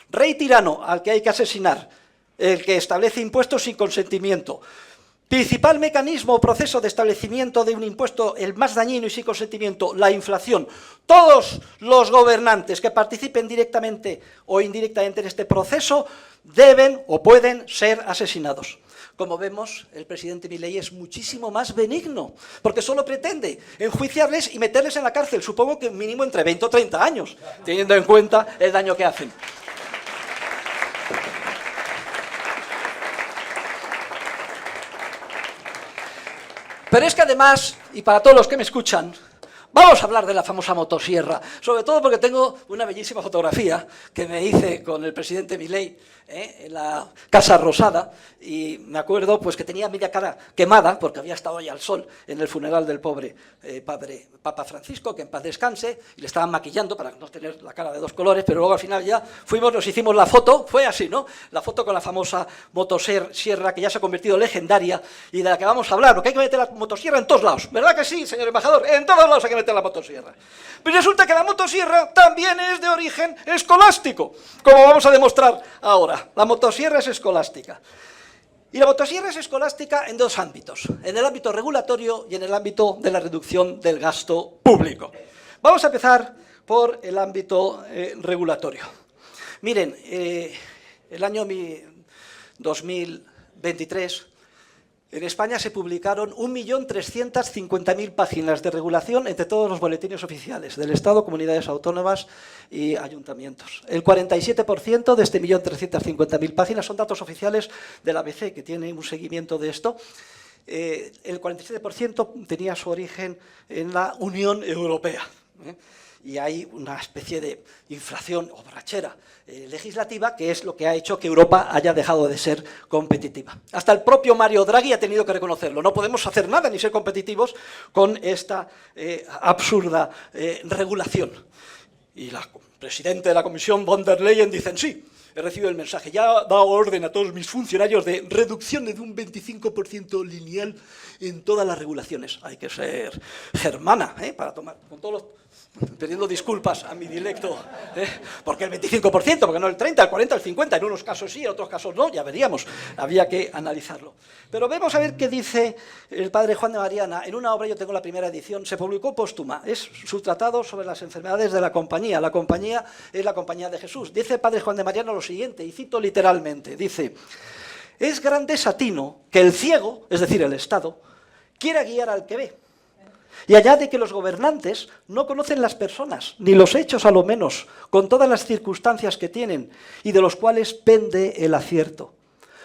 Rey tirano al que hay que asesinar, el que establece impuestos sin consentimiento. Principal mecanismo o proceso de establecimiento de un impuesto, el más dañino y sin consentimiento, la inflación. Todos los gobernantes que participen directamente o indirectamente en este proceso deben o pueden ser asesinados. Como vemos, el presidente Milei es muchísimo más benigno, porque solo pretende enjuiciarles y meterles en la cárcel, supongo que mínimo entre 20 o 30 años, teniendo en cuenta el daño que hacen. Pero es que además, y para todos los que me escuchan, Vamos a hablar de la famosa motosierra, sobre todo porque tengo una bellísima fotografía que me hice con el presidente Milei en la Casa Rosada, y me acuerdo pues que tenía media cara quemada porque había estado ahí al sol en el funeral del pobre Papa Francisco, que en paz descanse, y le estaban maquillando para no tener la cara de dos colores, pero luego al final ya fuimos, nos hicimos la foto, fue así, ¿no? La foto con la famosa motosierra que ya se ha convertido legendaria y de la que vamos a hablar, porque hay que meter la motosierra en todos lados, ¿verdad que sí, señor embajador? En todos lados hay que meter la motosierra. Pero resulta que la motosierra también es de origen escolástico, como vamos a demostrar ahora. La motosierra es escolástica. Y la motosierra es escolástica en dos ámbitos, en el ámbito regulatorio y en el ámbito de la reducción del gasto público. Vamos a empezar por el ámbito regulatorio. Miren, el año 2023... en España se publicaron 1.350.000 páginas de regulación entre todos los boletines oficiales del Estado, comunidades autónomas y ayuntamientos. El 47% de este 1.350.000 páginas son datos oficiales de la ABC, que tiene un seguimiento de esto. El 47% tenía su origen en la Unión Europea. Y hay una especie de inflación o borrachera legislativa que es lo que ha hecho que Europa haya dejado de ser competitiva. Hasta el propio Mario Draghi ha tenido que reconocerlo. No podemos hacer nada ni ser competitivos con esta absurda regulación. Y la presidenta de la Comisión, von der Leyen, dicen sí. He recibido el mensaje, ya he dado orden a todos mis funcionarios de reducción de un 25% lineal en todas las regulaciones. Hay que ser germana, para tomar, con todos los... pidiendo disculpas a mi dialecto, porque el 25%, porque no el 30, el 40, el 50, en unos casos sí, en otros casos no, ya veríamos, había que analizarlo. Pero vamos a ver qué dice el padre Juan de Mariana. En una obra, yo tengo la primera edición, se publicó póstuma, es su tratado sobre las enfermedades de la compañía. La compañía es la compañía de Jesús. Dice el padre Juan de Mariana lo siguiente, y cito literalmente, dice: es gran desatino que el ciego, es decir, el Estado, quiera guiar al que ve. Y añade que los gobernantes no conocen las personas, ni los hechos a lo menos, con todas las circunstancias que tienen, y de los cuales pende el acierto.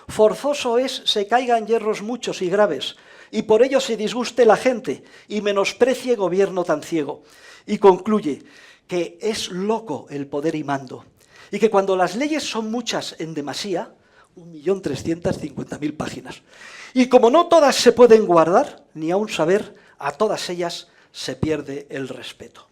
Forzoso es se caigan yerros muchos y graves, y por ello se disguste la gente, y menosprecie gobierno tan ciego. Y concluye que es loco el poder y mando, y que cuando las leyes son muchas en demasía, 1.350.000 páginas, y como no todas se pueden guardar, ni aun saber, a todas ellas se pierde el respeto.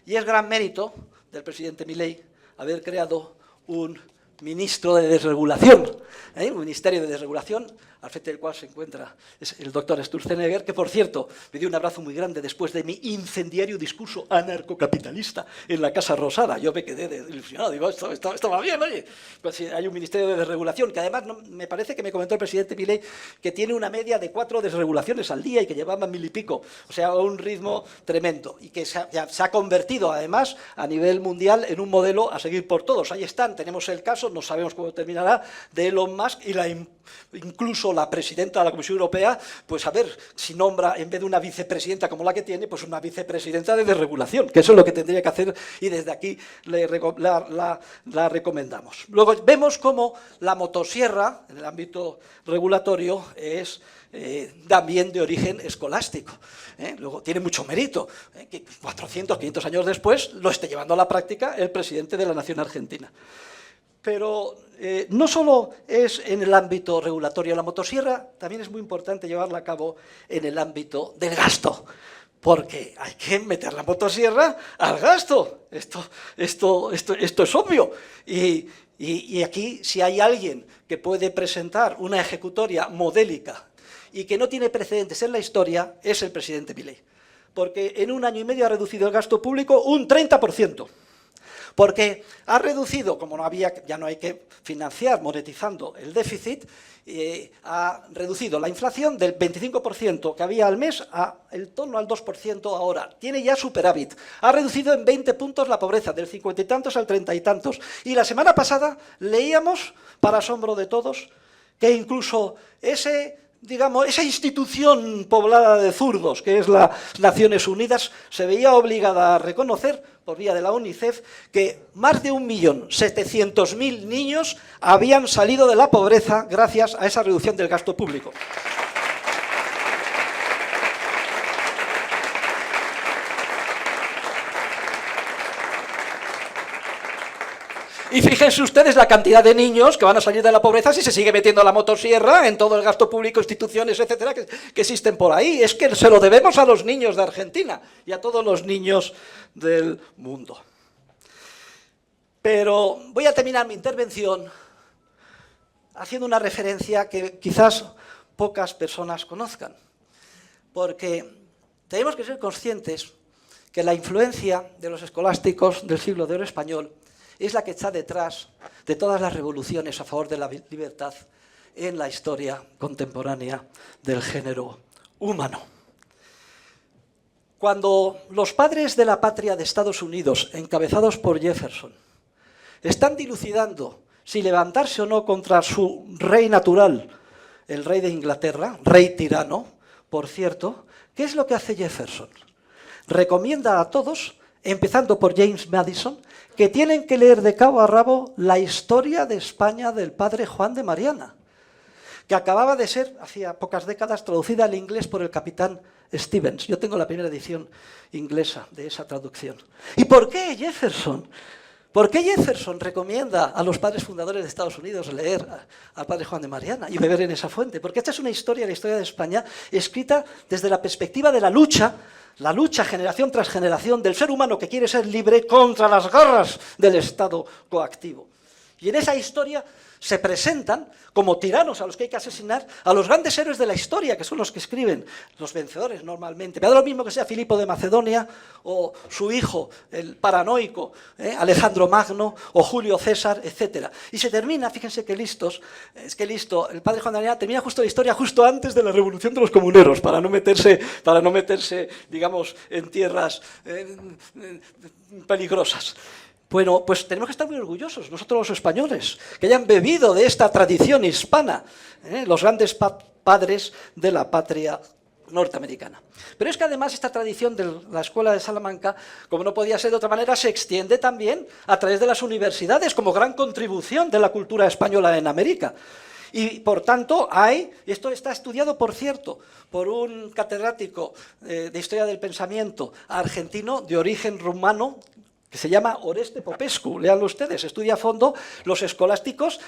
Y es gran mérito del presidente Milei haber creado un ministro de desregulación, un ministerio de desregulación, al frente del cual se encuentra el doctor Sturzenegger, que por cierto me dio un abrazo muy grande después de mi incendiario discurso anarcocapitalista en la Casa Rosada. Yo me quedé desilusionado, digo, esto va bien, oye. Pues hay un ministerio de desregulación, que además me parece que me comentó el presidente Milei que tiene una media de 4 desregulaciones al día y que llevaba 1000 y pico, o sea, a un ritmo tremendo, y que se ha convertido además a nivel mundial en un modelo a seguir por todos. Ahí están, tenemos el caso, no sabemos cómo terminará, de Elon Musk y incluso la presidenta de la Comisión Europea, pues a ver si nombra, en vez de una vicepresidenta como la que tiene, pues una vicepresidenta de desregulación, que eso es lo que tendría que hacer, y desde aquí la recomendamos. Luego vemos cómo la motosierra, en el ámbito regulatorio, es también de origen escolástico. Luego tiene mucho mérito que 400, 500 años después lo esté llevando a la práctica el presidente de la nación argentina. Pero no solo es en el ámbito regulatorio la motosierra, también es muy importante llevarla a cabo en el ámbito del gasto, porque hay que meter la motosierra al gasto. Esto es obvio. Y aquí, si hay alguien que puede presentar una ejecutoria modélica y que no tiene precedentes en la historia, es el presidente Milei. Porque en un año y medio ha reducido el gasto público un 30%. Porque ha reducido, como ya no hay que financiar monetizando el déficit, ha reducido la inflación del 25% que había al mes a el torno al 2% ahora. Tiene ya superávit. Ha reducido en 20 puntos la pobreza, del 50 y tantos al 30 y tantos. Y la semana pasada leíamos, para asombro de todos, que incluso esa institución poblada de zurdos, que es las Naciones Unidas, se veía obligada a reconocer, por vía de la UNICEF, que más de 1.700.000 niños habían salido de la pobreza gracias a esa reducción del gasto público. Y fíjense ustedes la cantidad de niños que van a salir de la pobreza si se sigue metiendo la motosierra en todo el gasto público, instituciones, etcétera, que existen por ahí. Es que se lo debemos a los niños de Argentina y a todos los niños del mundo. Pero voy a terminar mi intervención haciendo una referencia que quizás pocas personas conozcan, porque tenemos que ser conscientes que la influencia de los escolásticos del siglo de oro español es la que está detrás de todas las revoluciones a favor de la libertad en la historia contemporánea del género humano. Cuando los padres de la patria de Estados Unidos, encabezados por Jefferson, están dilucidando si levantarse o no contra su rey natural, el rey de Inglaterra, rey tirano, por cierto, ¿qué es lo que hace Jefferson? Recomienda a todos, empezando por James Madison, que tienen que leer de cabo a rabo la historia de España del padre Juan de Mariana, que acababa de ser, hacía pocas décadas, traducida al inglés por el capitán Stevens. Yo tengo la primera edición inglesa de esa traducción. ¿Y por qué Jefferson? ¿Por qué Jefferson recomienda a los padres fundadores de Estados Unidos leer al padre Juan de Mariana y beber en esa fuente? Porque esta es una historia, la historia de España, escrita desde la perspectiva de la lucha generación tras generación del ser humano que quiere ser libre contra las garras del Estado coactivo. Y en esa historia se presentan como tiranos a los que hay que asesinar a los grandes héroes de la historia, que son los que escriben, los vencedores normalmente. Me da lo mismo que sea Filipo de Macedonia o su hijo, el paranoico, Alejandro Magno o Julio César, etc. Y se termina, fíjense qué listos, es que listo, el padre Juan de Mariana termina justo la historia justo antes de la revolución de los comuneros, para no meterse digamos, en tierras peligrosas. Bueno, pues tenemos que estar muy orgullosos, nosotros los españoles, que hayan bebido de esta tradición hispana, los grandes padres de la patria norteamericana. Pero es que además esta tradición de la Escuela de Salamanca, como no podía ser de otra manera, se extiende también a través de las universidades como gran contribución de la cultura española en América. Y por tanto esto está estudiado, por cierto, por un catedrático de Historia del Pensamiento argentino de origen rumano, que se llama Oreste Popescu, léanlo ustedes, estudia a fondo los escolásticos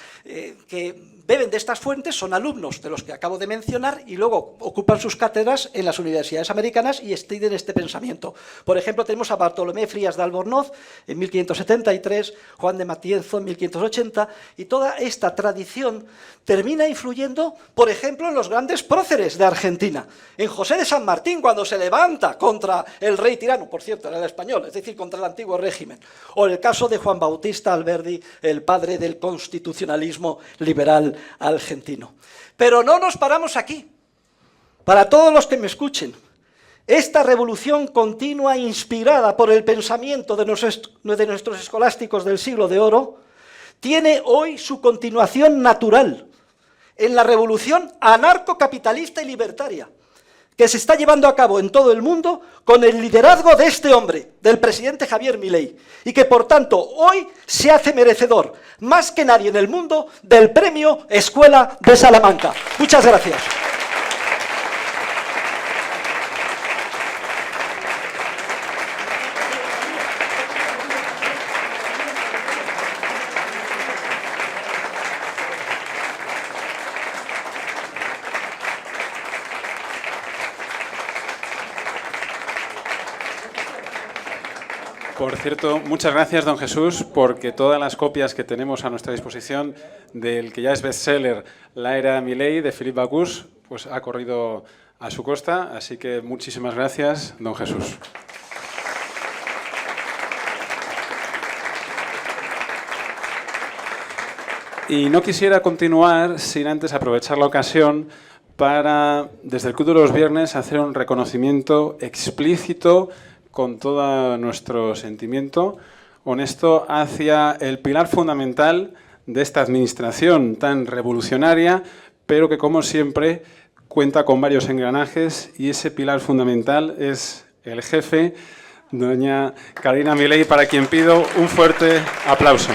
que beben de estas fuentes, son alumnos de los que acabo de mencionar y luego ocupan sus cátedras en las universidades americanas y extienden este pensamiento. Por ejemplo, tenemos a Bartolomé Frías de Albornoz en 1573, Juan de Matienzo en 1580, y toda esta tradición termina influyendo, por ejemplo, en los grandes próceres de Argentina, en José de San Martín, cuando se levanta contra el rey tirano, por cierto, era el español, es decir, contra el antiguo régimen, o el caso de Juan Bautista Alberdi, el padre del constitucionalismo liberal argentino. Pero no nos paramos aquí. Para todos los que me escuchen, esta revolución continua inspirada por el pensamiento de nuestros escolásticos del siglo de oro tiene hoy su continuación natural en la revolución anarcocapitalista y libertaria que se está llevando a cabo en todo el mundo con el liderazgo de este hombre, del presidente Javier Milei, y que por tanto hoy se hace merecedor, más que nadie en el mundo, del premio Escuela de Salamanca. Muchas gracias. Por cierto, muchas gracias, don Jesús, porque todas las copias que tenemos a nuestra disposición del que ya es bestseller La era Milei, de Philippe Backus, pues ha corrido a su costa, así que muchísimas gracias, don Jesús. Y no quisiera continuar sin antes aprovechar la ocasión para, desde el Club de los Viernes, hacer un reconocimiento explícito con todo nuestro sentimiento honesto hacia el pilar fundamental de esta administración tan revolucionaria, pero que, como siempre, cuenta con varios engranajes, y ese pilar fundamental es el jefe, doña Carolina Milei, para quien pido un fuerte aplauso.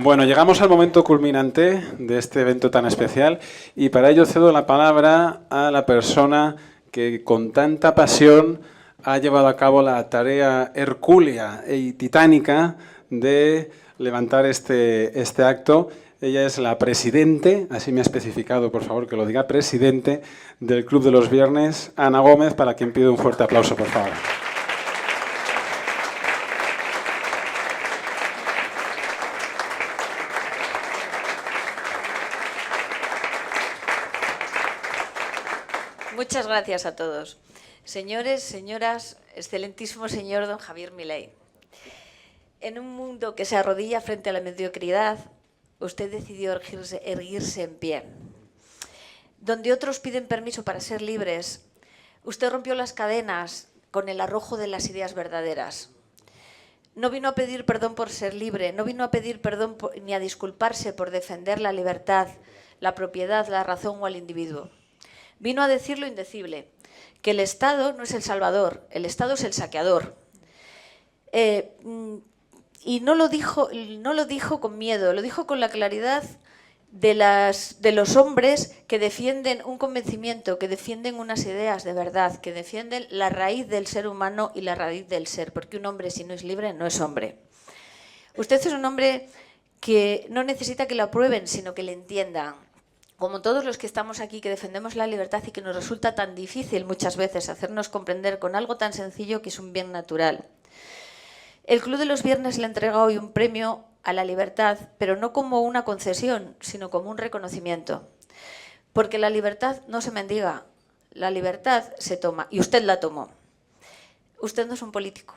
Bueno, llegamos al momento culminante de este evento tan especial y para ello cedo la palabra a la persona que con tanta pasión ha llevado a cabo la tarea hercúlea y titánica de levantar este acto. Ella es la presidente, así me ha especificado, por favor que lo diga, presidente del Club de los Viernes, Ana Gómez, para quien pido un fuerte aplauso, por favor. Muchas gracias a todos. Señores, señoras, excelentísimo señor don Javier Milei. En un mundo que se arrodilla frente a la mediocridad, usted decidió erguirse en pie. Donde otros piden permiso para ser libres, usted rompió las cadenas con el arrojo de las ideas verdaderas. No vino a pedir perdón por ser libre, no vino a pedir perdón ni a disculparse por defender la libertad, la propiedad, la razón o al individuo. Vino a decir lo indecible, que el Estado no es el salvador, el Estado es el saqueador. Y no lo dijo con miedo, lo dijo con la claridad de los hombres que defienden un convencimiento, que defienden unas ideas de verdad, que defienden la raíz del ser humano y la raíz del ser, porque un hombre si no es libre no es hombre. Usted es un hombre que no necesita que lo aprueben, sino que le entiendan. Como todos los que estamos aquí, que defendemos la libertad y que nos resulta tan difícil muchas veces hacernos comprender con algo tan sencillo que es un bien natural. El Club de los Viernes le entrega hoy un premio a la libertad, pero no como una concesión, sino como un reconocimiento. Porque la libertad no se mendiga, la libertad se toma, y usted la tomó. Usted no es un político,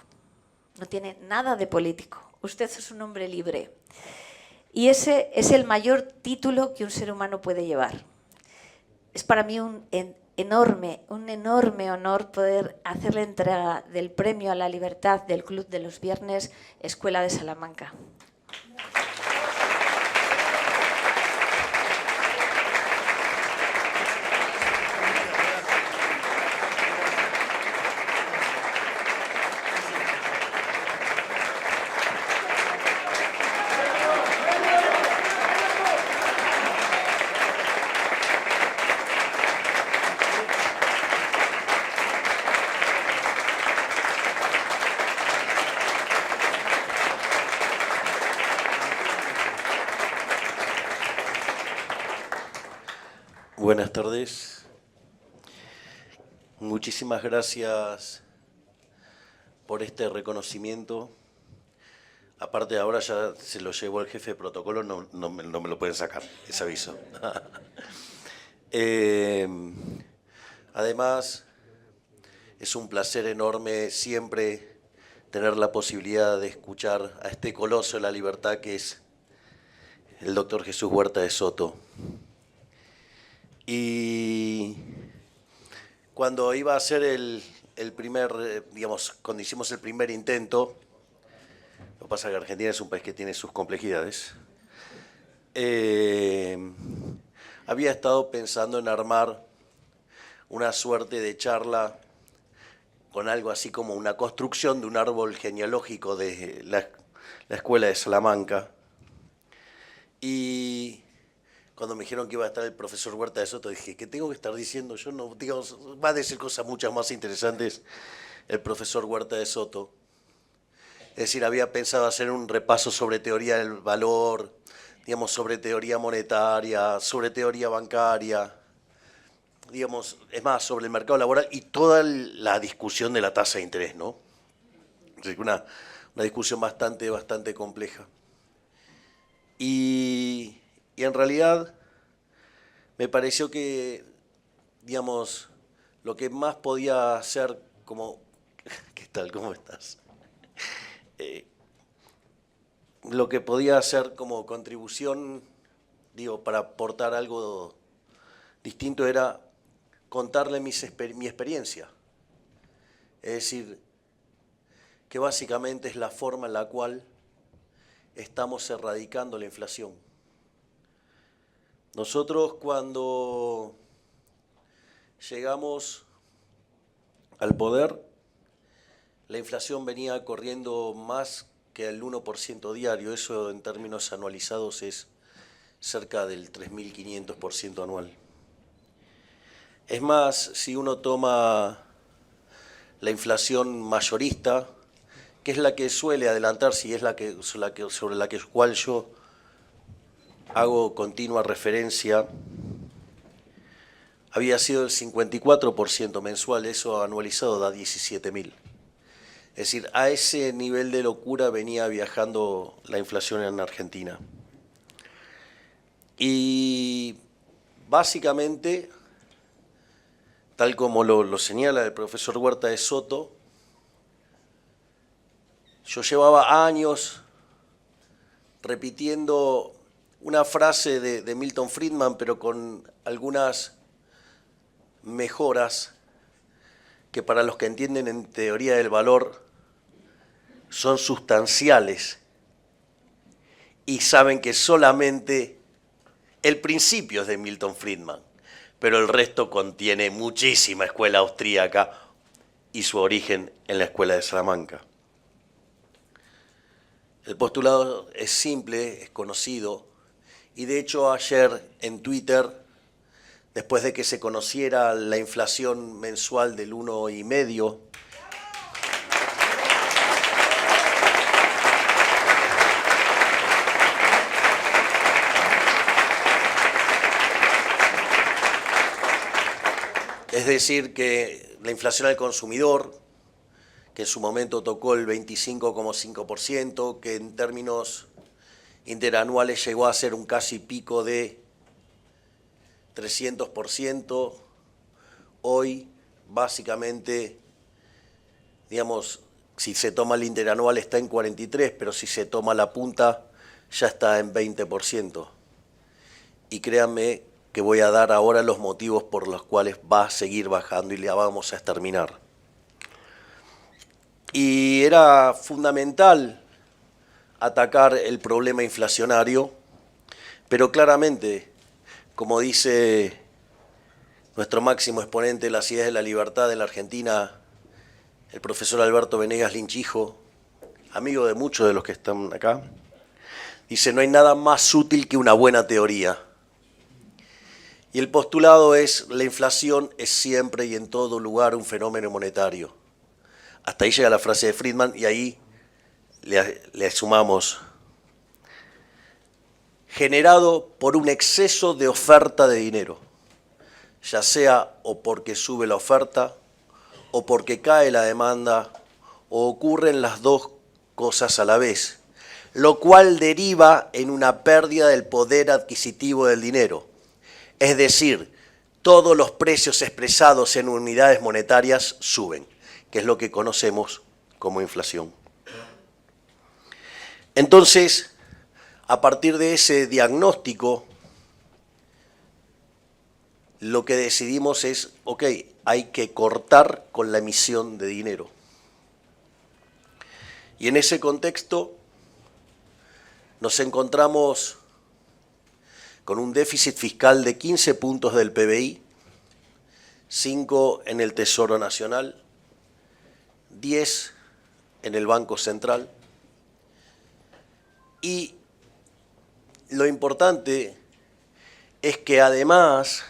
no tiene nada de político, usted es un hombre libre. Y ese es el mayor título que un ser humano puede llevar. Es para mí un enorme honor poder hacer la entrega del premio a la libertad del Club de los Viernes Escuela de Salamanca. Buenas tardes. Muchísimas gracias por este reconocimiento. Aparte, ahora ya se lo llevó el jefe de protocolo, no me lo pueden sacar, ese aviso. Además, es un placer enorme siempre tener la posibilidad de escuchar a este coloso de la libertad que es el doctor Jesús Huerta de Soto. Y cuando iba a hacer el primer, cuando hicimos el primer intento, lo que pasa es que Argentina es un país que tiene sus complejidades, había estado pensando en armar una suerte de charla con algo así como una construcción de un árbol genealógico de la Escuela de Salamanca. Y cuando me dijeron que iba a estar el profesor Huerta de Soto, dije, ¿qué tengo que estar diciendo? Yo no, digamos, va a decir cosas muchas más interesantes el profesor Huerta de Soto. Es decir, había pensado hacer un repaso sobre teoría del valor, digamos, sobre teoría monetaria, sobre teoría bancaria, digamos, es más, sobre el mercado laboral y toda la discusión de la tasa de interés, ¿no? Es decir, una discusión bastante compleja. Y en realidad me pareció que, digamos, lo que más podía hacer como... ¿Qué tal? ¿Cómo estás? Lo que podía hacer como contribución, para aportar algo distinto era contarle mi experiencia. Es decir, que básicamente es la forma en la cual estamos erradicando la inflación. Nosotros cuando llegamos al poder, la inflación venía corriendo más que el 1% diario, eso en términos anualizados es cerca del 3.500% anual. Es más, si uno toma la inflación mayorista, que es la que suele adelantarse y es sobre la cual yo hago continua referencia, había sido el 54% mensual, eso anualizado da 17.000. Es decir, a ese nivel de locura venía viajando la inflación en Argentina. Y básicamente, tal como lo señala el profesor Huerta de Soto, yo llevaba años repitiendo una frase de Milton Friedman, pero con algunas mejoras que para los que entienden en teoría del valor son sustanciales y saben que solamente el principio es de Milton Friedman, pero el resto contiene muchísima escuela austríaca y su origen en la escuela de Salamanca. El postulado es simple, es conocido, y de hecho ayer en Twitter, después de que se conociera la inflación mensual del 1,5%, es decir, que la inflación al consumidor, que en su momento tocó el 25,5%, que en términos interanuales llegó a ser un casi pico de 300%, hoy básicamente, digamos, si se toma el interanual está en 43%, pero si se toma la punta ya está en 20%. Y créanme que voy a dar ahora los motivos por los cuales va a seguir bajando y la vamos a exterminar. Y era fundamental atacar el problema inflacionario, pero claramente, como dice nuestro máximo exponente de las ideas de la libertad en la Argentina, el profesor Alberto Venegas Lynch hijo, amigo de muchos de los que están acá, dice: no hay nada más útil que una buena teoría. Y el postulado es: la inflación es siempre y en todo lugar un fenómeno monetario. Hasta ahí llega la frase de Friedman y ahí le sumamos: generado por un exceso de oferta de dinero, ya sea o porque sube la oferta, o porque cae la demanda, o ocurren las dos cosas a la vez, lo cual deriva en una pérdida del poder adquisitivo del dinero. Es decir, todos los precios expresados en unidades monetarias suben, que es lo que conocemos como inflación. Entonces, a partir de ese diagnóstico, lo que decidimos es, ok, hay que cortar con la emisión de dinero. Y en ese contexto nos encontramos con un déficit fiscal de 15 puntos del PBI, 5 en el Tesoro Nacional, 10 en el Banco Central. Y lo importante es que además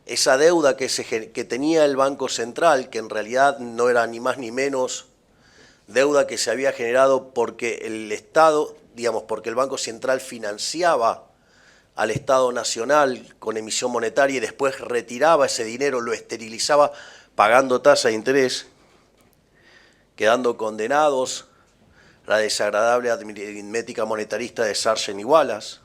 esa deuda que tenía el Banco Central, que en realidad no era ni más ni menos deuda que se había generado porque el Estado, digamos, porque el Banco Central financiaba al Estado Nacional con emisión monetaria y después retiraba ese dinero, lo esterilizaba pagando tasa de interés, quedando condenados la desagradable aritmética monetarista de Sargent y Wallace,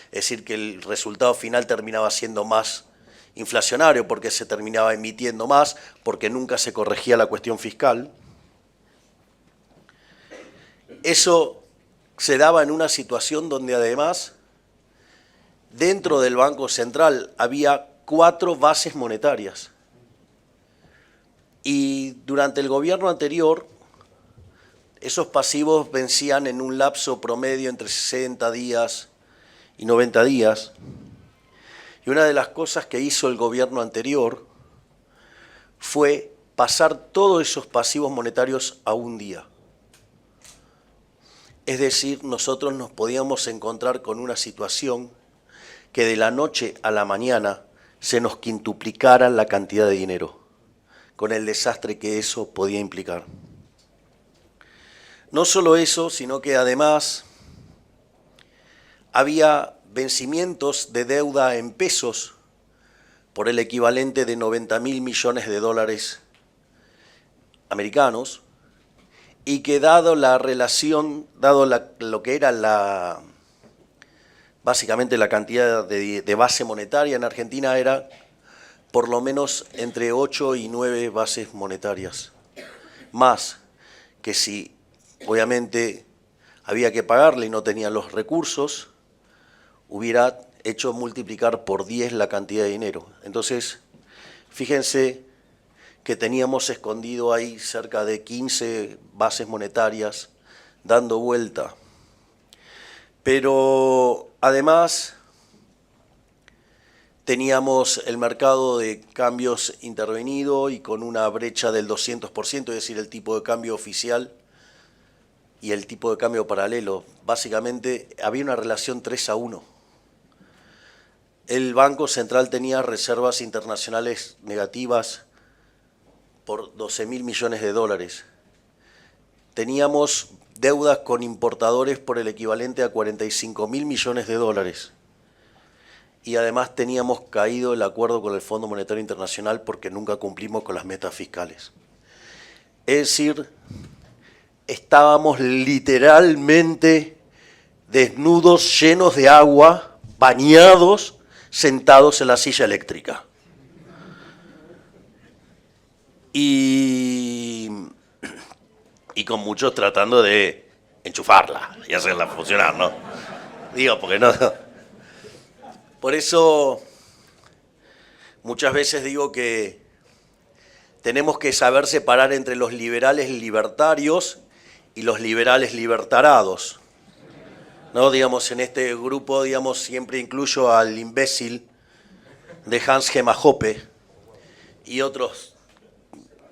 es decir, que el resultado final terminaba siendo más inflacionario porque se terminaba emitiendo más, porque nunca se corregía la cuestión fiscal. Eso se daba en una situación donde además dentro del Banco Central había 4 bases monetarias. Y durante el gobierno anterior, esos pasivos vencían en un lapso promedio entre 60 días y 90 días. Y una de las cosas que hizo el gobierno anterior fue pasar todos esos pasivos monetarios a un día. Es decir, nosotros nos podíamos encontrar con una situación que de la noche a la mañana se nos quintuplicara la cantidad de dinero, con el desastre que eso podía implicar. No solo eso, sino que además había vencimientos de deuda en pesos por el equivalente de 90.000 millones de dólares americanos, y que dado la relación, dado lo que era básicamente la cantidad de base monetaria en Argentina, era por lo menos entre 8 y 9 bases monetarias, más que si obviamente había que pagarle y no tenían los recursos, hubiera hecho multiplicar por 10 la cantidad de dinero. Entonces, fíjense que teníamos escondido ahí cerca de 15 bases monetarias dando vuelta. Pero además teníamos el mercado de cambios intervenido y con una brecha del 200%, es decir, el tipo de cambio oficial y el tipo de cambio paralelo. Básicamente había una relación 3-1. El Banco Central tenía reservas internacionales negativas por 12.000 millones de dólares. Teníamos deudas con importadores por el equivalente a 45.000 millones de dólares. Y además teníamos caído el acuerdo con el Fondo Monetario Internacional porque nunca cumplimos con las metas fiscales. Es decir, estábamos literalmente desnudos, llenos de agua, bañados, sentados en la silla eléctrica. Y con muchos tratando de enchufarla y hacerla funcionar, ¿no? Digo, porque no. Por eso muchas veces digo que tenemos que saber separar entre los liberales libertarios y los liberales libertarados, ¿no? Digamos, en este grupo, digamos, siempre incluyo al imbécil de Hans Gemma Hoppe y otros,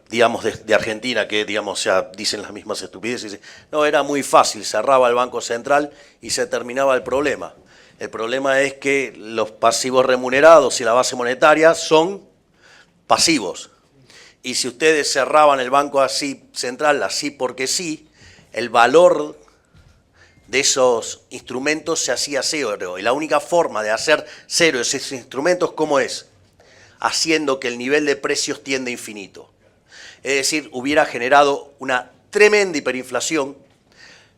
digamos, de Argentina, que, digamos, ya dicen las mismas estupideces. No, era muy fácil, cerraba el Banco Central y se terminaba el problema. El problema es que los pasivos remunerados y la base monetaria son pasivos. Y si ustedes cerraban el Banco así central, así porque sí, el valor de esos instrumentos se hacía cero. Y la única forma de hacer cero esos instrumentos, ¿cómo es? Haciendo que el nivel de precios tienda a infinito. Es decir, hubiera generado una tremenda hiperinflación,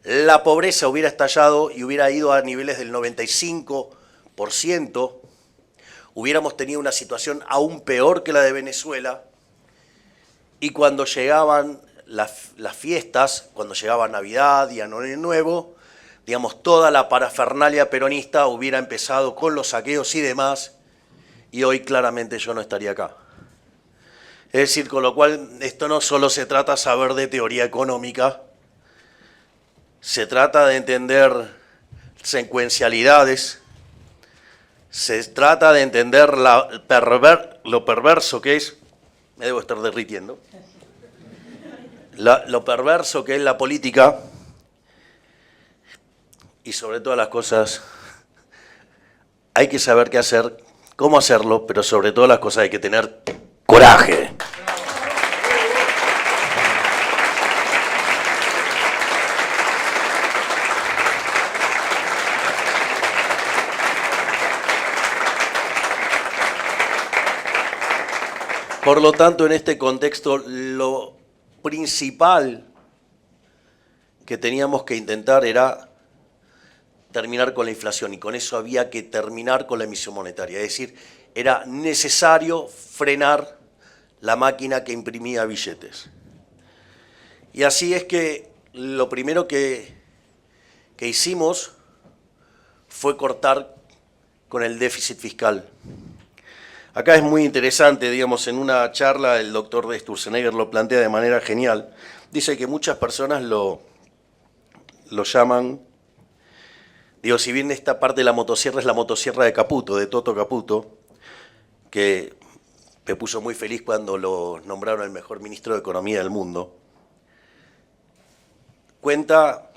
la pobreza hubiera estallado y hubiera ido a niveles del 95%, hubiéramos tenido una situación aún peor que la de Venezuela, y cuando llegaban las fiestas, cuando llegaba Navidad y Año Nuevo, digamos, toda la parafernalia peronista hubiera empezado con los saqueos y demás, y hoy claramente yo no estaría acá. Es decir, con lo cual esto no solo se trata de saber de teoría económica, se trata de entender secuencialidades, se trata de entender lo perverso que es, me debo estar derritiendo, lo perverso que es la política, y sobre todas las cosas hay que saber qué hacer, cómo hacerlo, pero sobre todas las cosas hay que tener coraje. Por lo tanto, en este contexto, lo principal que teníamos que intentar era terminar con la inflación, y con eso había que terminar con la emisión monetaria. Es decir, era necesario frenar la máquina que imprimía billetes. Y así es que lo primero que hicimos fue cortar con el déficit fiscal. Acá es muy interesante, digamos, en una charla el doctor de Sturzenegger lo plantea de manera genial. Dice que muchas personas lo llaman, digo, si bien esta parte de la motosierra es la motosierra de Caputo, de Toto Caputo, que me puso muy feliz cuando lo nombraron el mejor ministro de Economía del mundo, cuenta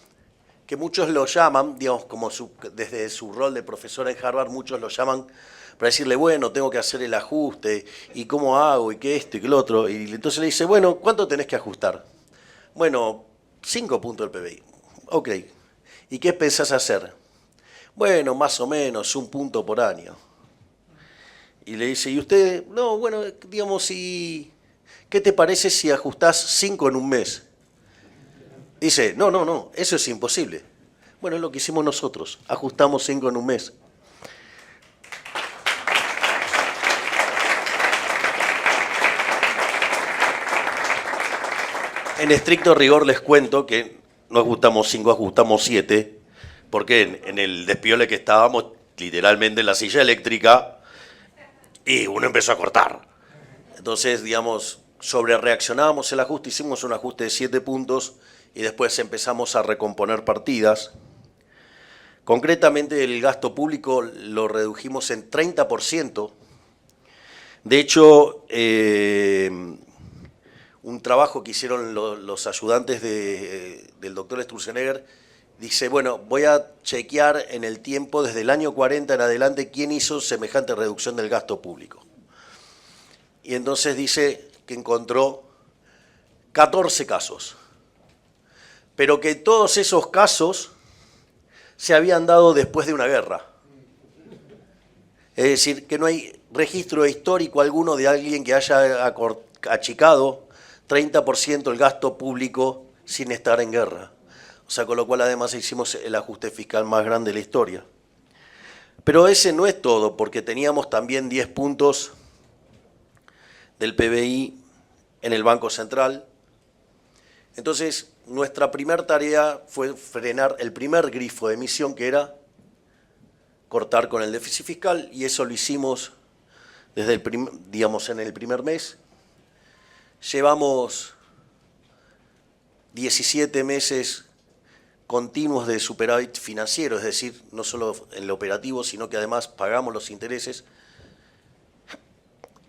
que muchos lo llaman, digamos, como desde su rol de profesor en Harvard, muchos lo llaman para decirle, bueno, tengo que hacer el ajuste, y cómo hago, y qué esto, y qué lo otro. Y entonces le dice, bueno, ¿cuánto tenés que ajustar? Bueno, 5 puntos del PBI. Ok. ¿Y qué pensás hacer? Bueno, más o menos, 1 punto por año. Y le dice, ¿y usted? No, bueno, digamos, ¿qué te parece si ajustás 5 en un mes? Dice, no, eso es imposible. Bueno, es lo que hicimos nosotros, ajustamos 5 en un mes. En estricto rigor les cuento que no ajustamos 5, ajustamos 7, porque en el despiole que estábamos, literalmente en la silla eléctrica, y uno empezó a cortar. Entonces, digamos, sobre reaccionábamos el ajuste, hicimos un ajuste de 7 puntos y después empezamos a recomponer partidas. Concretamente, el gasto público lo redujimos en 30%. De hecho, un trabajo que hicieron los ayudantes del doctor Sturzenegger dice, bueno, voy a chequear en el tiempo desde el año 40 en adelante quién hizo semejante reducción del gasto público. Y entonces dice que encontró 14 casos, pero que todos esos casos se habían dado después de una guerra. Es decir, que no hay registro histórico alguno de alguien que haya achicado 30% el gasto público sin estar en guerra. O sea, con lo cual además hicimos el ajuste fiscal más grande de la historia. Pero ese no es todo, porque teníamos también 10 puntos del PBI en el Banco Central. Entonces, nuestra primera tarea fue frenar el primer grifo de emisión, que era cortar con el déficit fiscal, y eso lo hicimos desde en el primer mes. Llevamos 17 meses continuos de superávit financiero, es decir, no solo en el operativo, sino que además pagamos los intereses.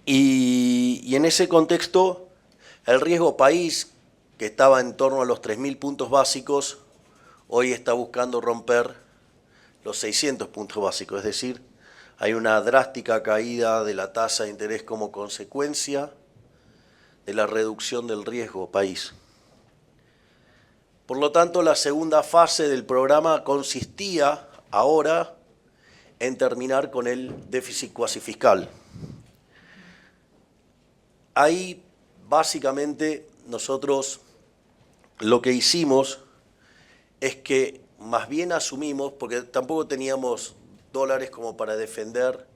Y en ese contexto, el riesgo país, que estaba en torno a los 3.000 puntos básicos, hoy está buscando romper los 600 puntos básicos, es decir, hay una drástica caída de la tasa de interés como consecuencia de la reducción del riesgo país. Por lo tanto, la segunda fase del programa consistía ahora en terminar con el déficit cuasi fiscal. Ahí, básicamente, nosotros lo que hicimos es que más bien asumimos, porque tampoco teníamos dólares como para defender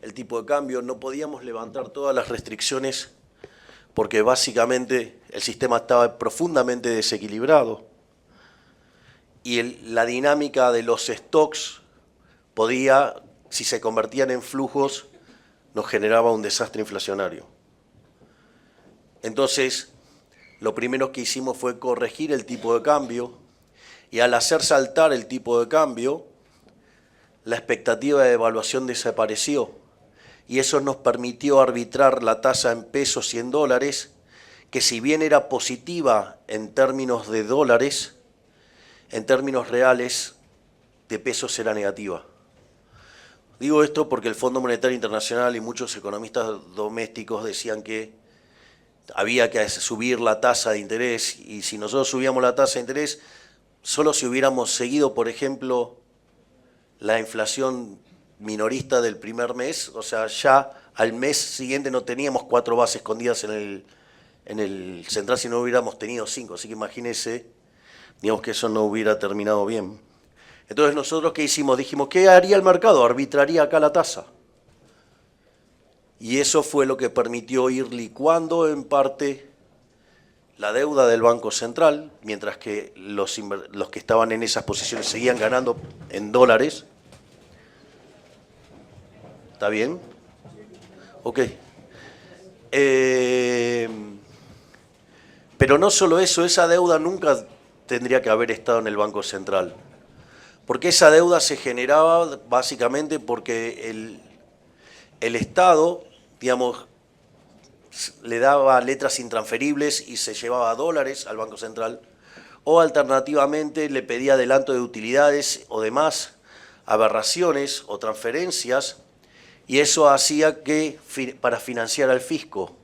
el tipo de cambio, no podíamos levantar todas las restricciones porque básicamente el sistema estaba profundamente desequilibrado y la dinámica de los stocks podía, si se convertían en flujos, nos generaba un desastre inflacionario. Entonces, lo primero que hicimos fue corregir el tipo de cambio, y al hacer saltar el tipo de cambio, la expectativa de devaluación desapareció, y eso nos permitió arbitrar la tasa en pesos y en dólares, que si bien era positiva en términos de dólares, en términos reales de pesos era negativa. Digo esto porque el Fondo Monetario Internacional y muchos economistas domésticos decían que había que subir la tasa de interés, y si nosotros subíamos la tasa de interés, solo si hubiéramos seguido, por ejemplo, la inflación minorista del primer mes, o sea, ya al mes siguiente no teníamos 4 bases escondidas en el central, si no hubiéramos tenido 5, así que imagínense, digamos que eso no hubiera terminado bien. Entonces nosotros, ¿qué hicimos? Dijimos, ¿qué haría el mercado? Arbitraría acá la tasa. Y eso fue lo que permitió ir licuando en parte la deuda del Banco Central, mientras que los que estaban en esas posiciones seguían ganando en dólares. ¿Está bien? Ok. Pero no solo eso, esa deuda nunca tendría que haber estado en el Banco Central, porque esa deuda se generaba básicamente porque el Estado, digamos, le daba letras intransferibles y se llevaba dólares al Banco Central, o alternativamente le pedía adelanto de utilidades o demás aberraciones o transferencias, y eso hacía que para financiar al fisco.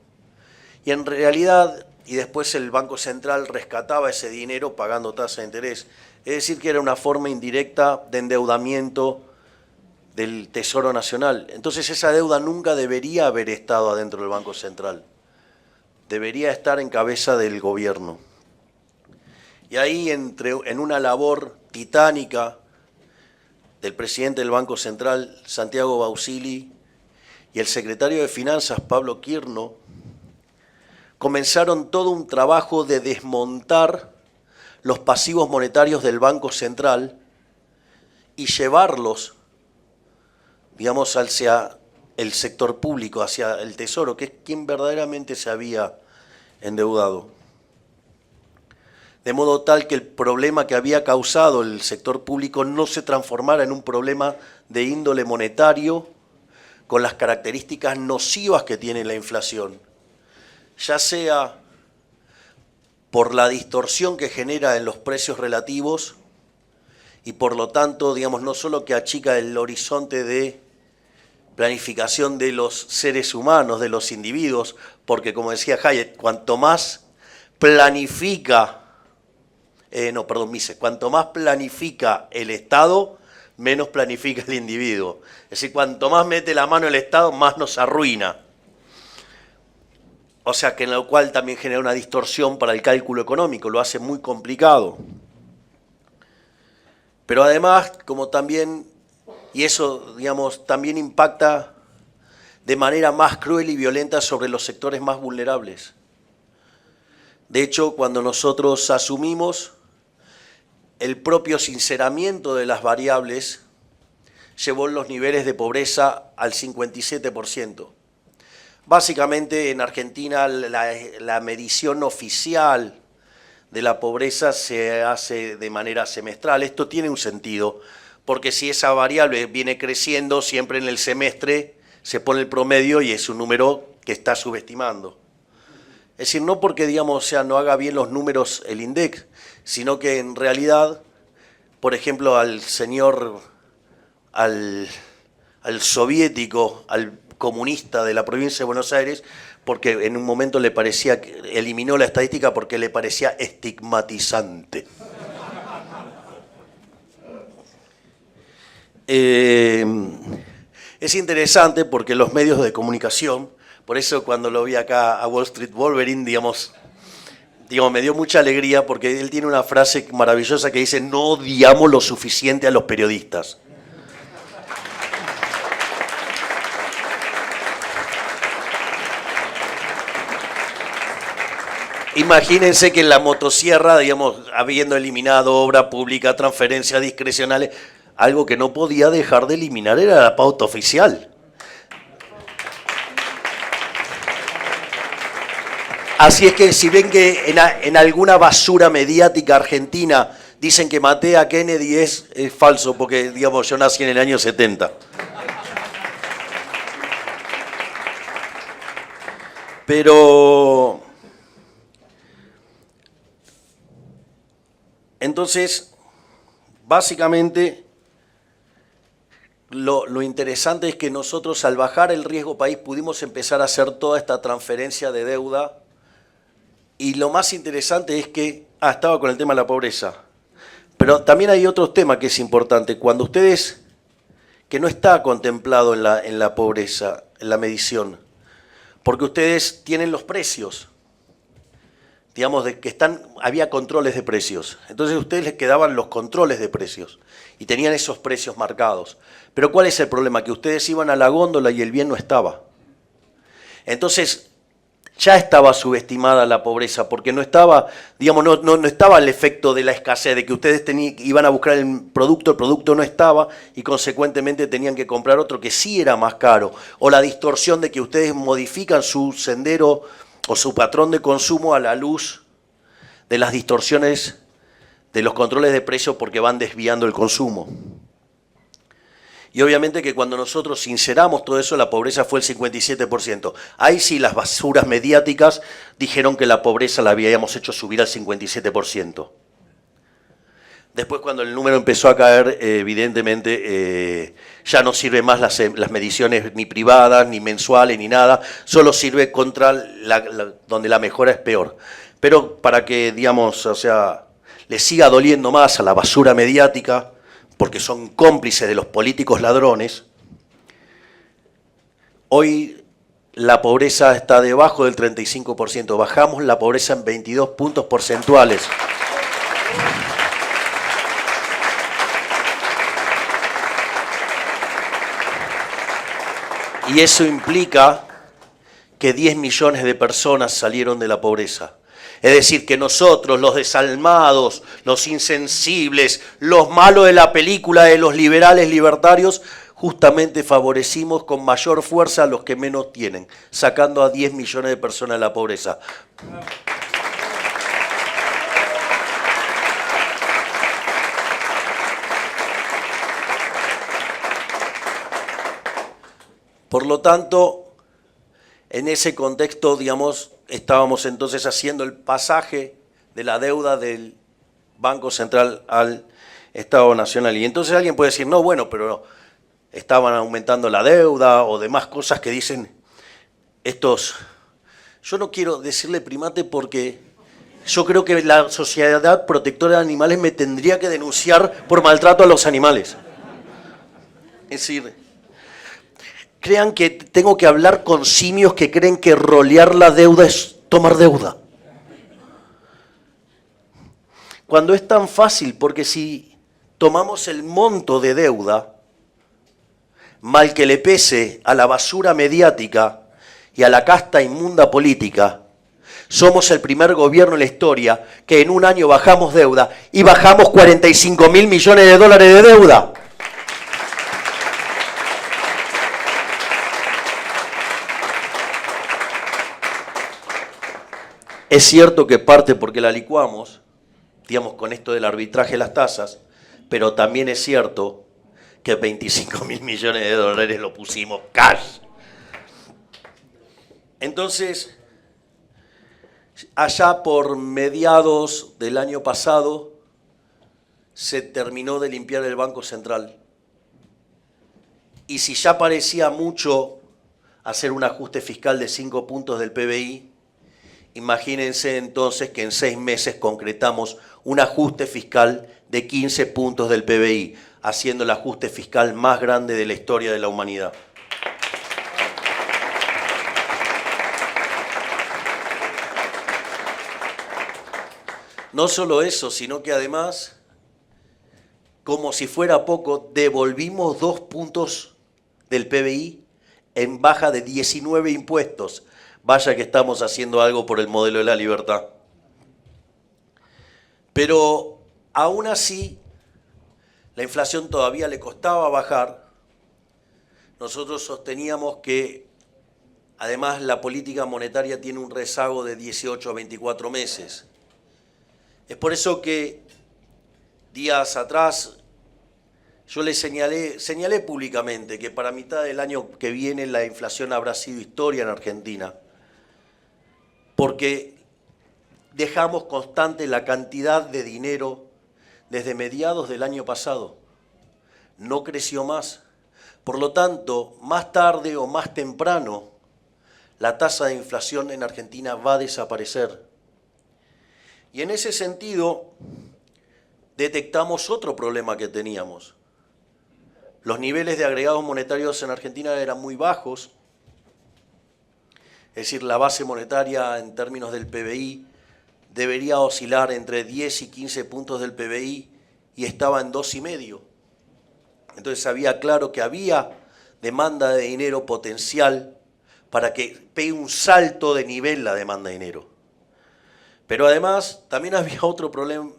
Y en realidad, y después el Banco Central rescataba ese dinero pagando tasa de interés. Es decir, que era una forma indirecta de endeudamiento del Tesoro Nacional. Entonces esa deuda nunca debería haber estado adentro del Banco Central. Debería estar en cabeza del gobierno. Y ahí, en una labor titánica del presidente del Banco Central, Santiago Bausili, y el secretario de Finanzas, Pablo Quirno, comenzaron todo un trabajo de desmontar los pasivos monetarios del Banco Central y llevarlos, digamos, hacia el sector público, hacia el Tesoro, que es quien verdaderamente se había endeudado. De modo tal que el problema que había causado el sector público no se transformara en un problema de índole monetario con las características nocivas que tiene la inflación, ya sea por la distorsión que genera en los precios relativos y por lo tanto, digamos, no solo que achica el horizonte de planificación de los seres humanos, de los individuos, porque como decía Hayek, cuanto más planifica el Estado, menos planifica el individuo. Es decir, cuanto más mete la mano el Estado, más nos arruina. O sea que en lo cual también genera una distorsión para el cálculo económico, lo hace muy complicado. Pero además, como también, y eso, digamos, también impacta de manera más cruel y violenta sobre los sectores más vulnerables. De hecho, cuando nosotros asumimos, el propio sinceramiento de las variables llevó los niveles de pobreza al 57%. Básicamente en Argentina la medición oficial de la pobreza se hace de manera semestral. Esto tiene un sentido, porque si esa variable viene creciendo, siempre en el semestre se pone el promedio y es un número que está subestimando. Es decir, no porque, digamos, o sea, no haga bien los números el INDEC, sino que en realidad, por ejemplo, al soviético, al comunista de la provincia de Buenos Aires, porque en un momento le parecía, eliminó la estadística porque le parecía estigmatizante. Es interesante porque los medios de comunicación, por eso cuando lo vi acá a Wall Street Wolverine, digamos, me dio mucha alegría porque él tiene una frase maravillosa que dice: no odiamos lo suficiente a los periodistas. Imagínense que en la motosierra, digamos, habiendo eliminado obra pública, transferencias discrecionales, algo que no podía dejar de eliminar era la pauta oficial. Así es que si ven que en alguna basura mediática argentina dicen que maté a Kennedy, es falso, porque, digamos, yo nací en el año 70. Pero entonces, básicamente, lo interesante es que nosotros, al bajar el riesgo país, pudimos empezar a hacer toda esta transferencia de deuda. Y lo más interesante es que, estaba con el tema de la pobreza, pero también hay otro tema que es importante. Cuando ustedes, que no está contemplado en la pobreza, en la medición, porque ustedes tienen los precios, digamos, de que había controles de precios. Entonces a ustedes les quedaban los controles de precios y tenían esos precios marcados. Pero ¿cuál es el problema? Que ustedes iban a la góndola y el bien no estaba. Entonces ya estaba subestimada la pobreza, porque no estaba, digamos, no estaba el efecto de la escasez, de que ustedes iban a buscar el producto no estaba y consecuentemente tenían que comprar otro que sí era más caro, o la distorsión de que ustedes modifican su sendero o su patrón de consumo a la luz de las distorsiones de los controles de precios, porque van desviando el consumo. Y obviamente que cuando nosotros sinceramos todo eso, la pobreza fue el 57%. Ahí sí las basuras mediáticas dijeron que la pobreza la habíamos hecho subir al 57%. Después, cuando el número empezó a caer, evidentemente ya no sirve más las mediciones ni privadas, ni mensuales, ni nada. Solo sirve contra donde la mejora es peor. Pero para que, digamos, o sea, le siga doliendo más a la basura mediática, porque son cómplices de los políticos ladrones, hoy la pobreza está debajo del 35%. Bajamos la pobreza en 22 puntos porcentuales. Y eso implica que 10 millones de personas salieron de la pobreza. Es decir, que nosotros, los desalmados, los insensibles, los malos de la película de los liberales libertarios, justamente favorecimos con mayor fuerza a los que menos tienen, sacando a 10 millones de personas de la pobreza. Por lo tanto, en ese contexto, digamos, estábamos entonces haciendo el pasaje de la deuda del Banco Central al Estado Nacional. Y entonces alguien puede decir, no, bueno, pero estaban aumentando la deuda o demás cosas que dicen estos. Yo no quiero decirle primate porque yo creo que la Sociedad Protectora de Animales me tendría que denunciar por maltrato a los animales. Es decir, crean que tengo que hablar con simios que creen que rolear la deuda es tomar deuda. Cuando es tan fácil, porque si tomamos el monto de deuda, mal que le pese a la basura mediática y a la casta inmunda política, somos el primer gobierno en la historia que en un año bajamos deuda y bajamos 45.000 millones de dólares de deuda. Es cierto que parte porque la licuamos, digamos, con esto del arbitraje de las tasas, pero también es cierto que 25.000 millones de dólares lo pusimos cash. Entonces, allá por mediados del año pasado, se terminó de limpiar el Banco Central. Y si ya parecía mucho hacer un ajuste fiscal de 5 puntos del PBI, imagínense entonces que en 6 meses concretamos un ajuste fiscal de 15 puntos del PBI, haciendo el ajuste fiscal más grande de la historia de la humanidad. No solo eso, sino que además, como si fuera poco, devolvimos 2 puntos del PBI en baja de 19 impuestos. Vaya que estamos haciendo algo por el modelo de la libertad. Pero aún así, la inflación todavía le costaba bajar. Nosotros sosteníamos que, además, la política monetaria tiene un rezago de 18 a 24 meses. Es por eso que días atrás yo le señalé públicamente que para mitad del año que viene la inflación habrá sido historia en Argentina, porque dejamos constante la cantidad de dinero desde mediados del año pasado. No creció más. Por lo tanto, más tarde o más temprano, la tasa de inflación en Argentina va a desaparecer. Y en ese sentido, detectamos otro problema que teníamos. Los niveles de agregados monetarios en Argentina eran muy bajos. Es decir, la base monetaria en términos del PBI debería oscilar entre 10 y 15 puntos del PBI y estaba en 2,5. Entonces sabía claro que había demanda de dinero potencial para que pegue un salto de nivel la demanda de dinero. Pero además también había otro problema,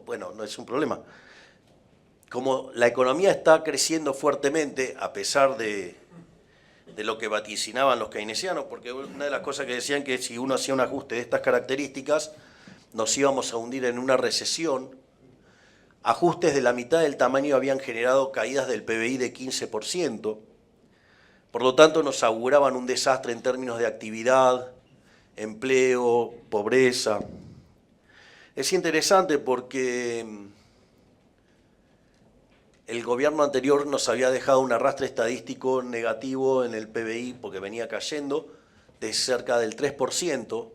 bueno, no es un problema. Como la economía está creciendo fuertemente, a pesar de lo que vaticinaban los keynesianos, porque una de las cosas que decían que si uno hacía un ajuste de estas características, nos íbamos a hundir en una recesión. Ajustes de la mitad del tamaño habían generado caídas del PBI de 15%, por lo tanto nos auguraban un desastre en términos de actividad, empleo, pobreza. Es interesante porque el gobierno anterior nos había dejado un arrastre estadístico negativo en el PBI porque venía cayendo de cerca del 3%.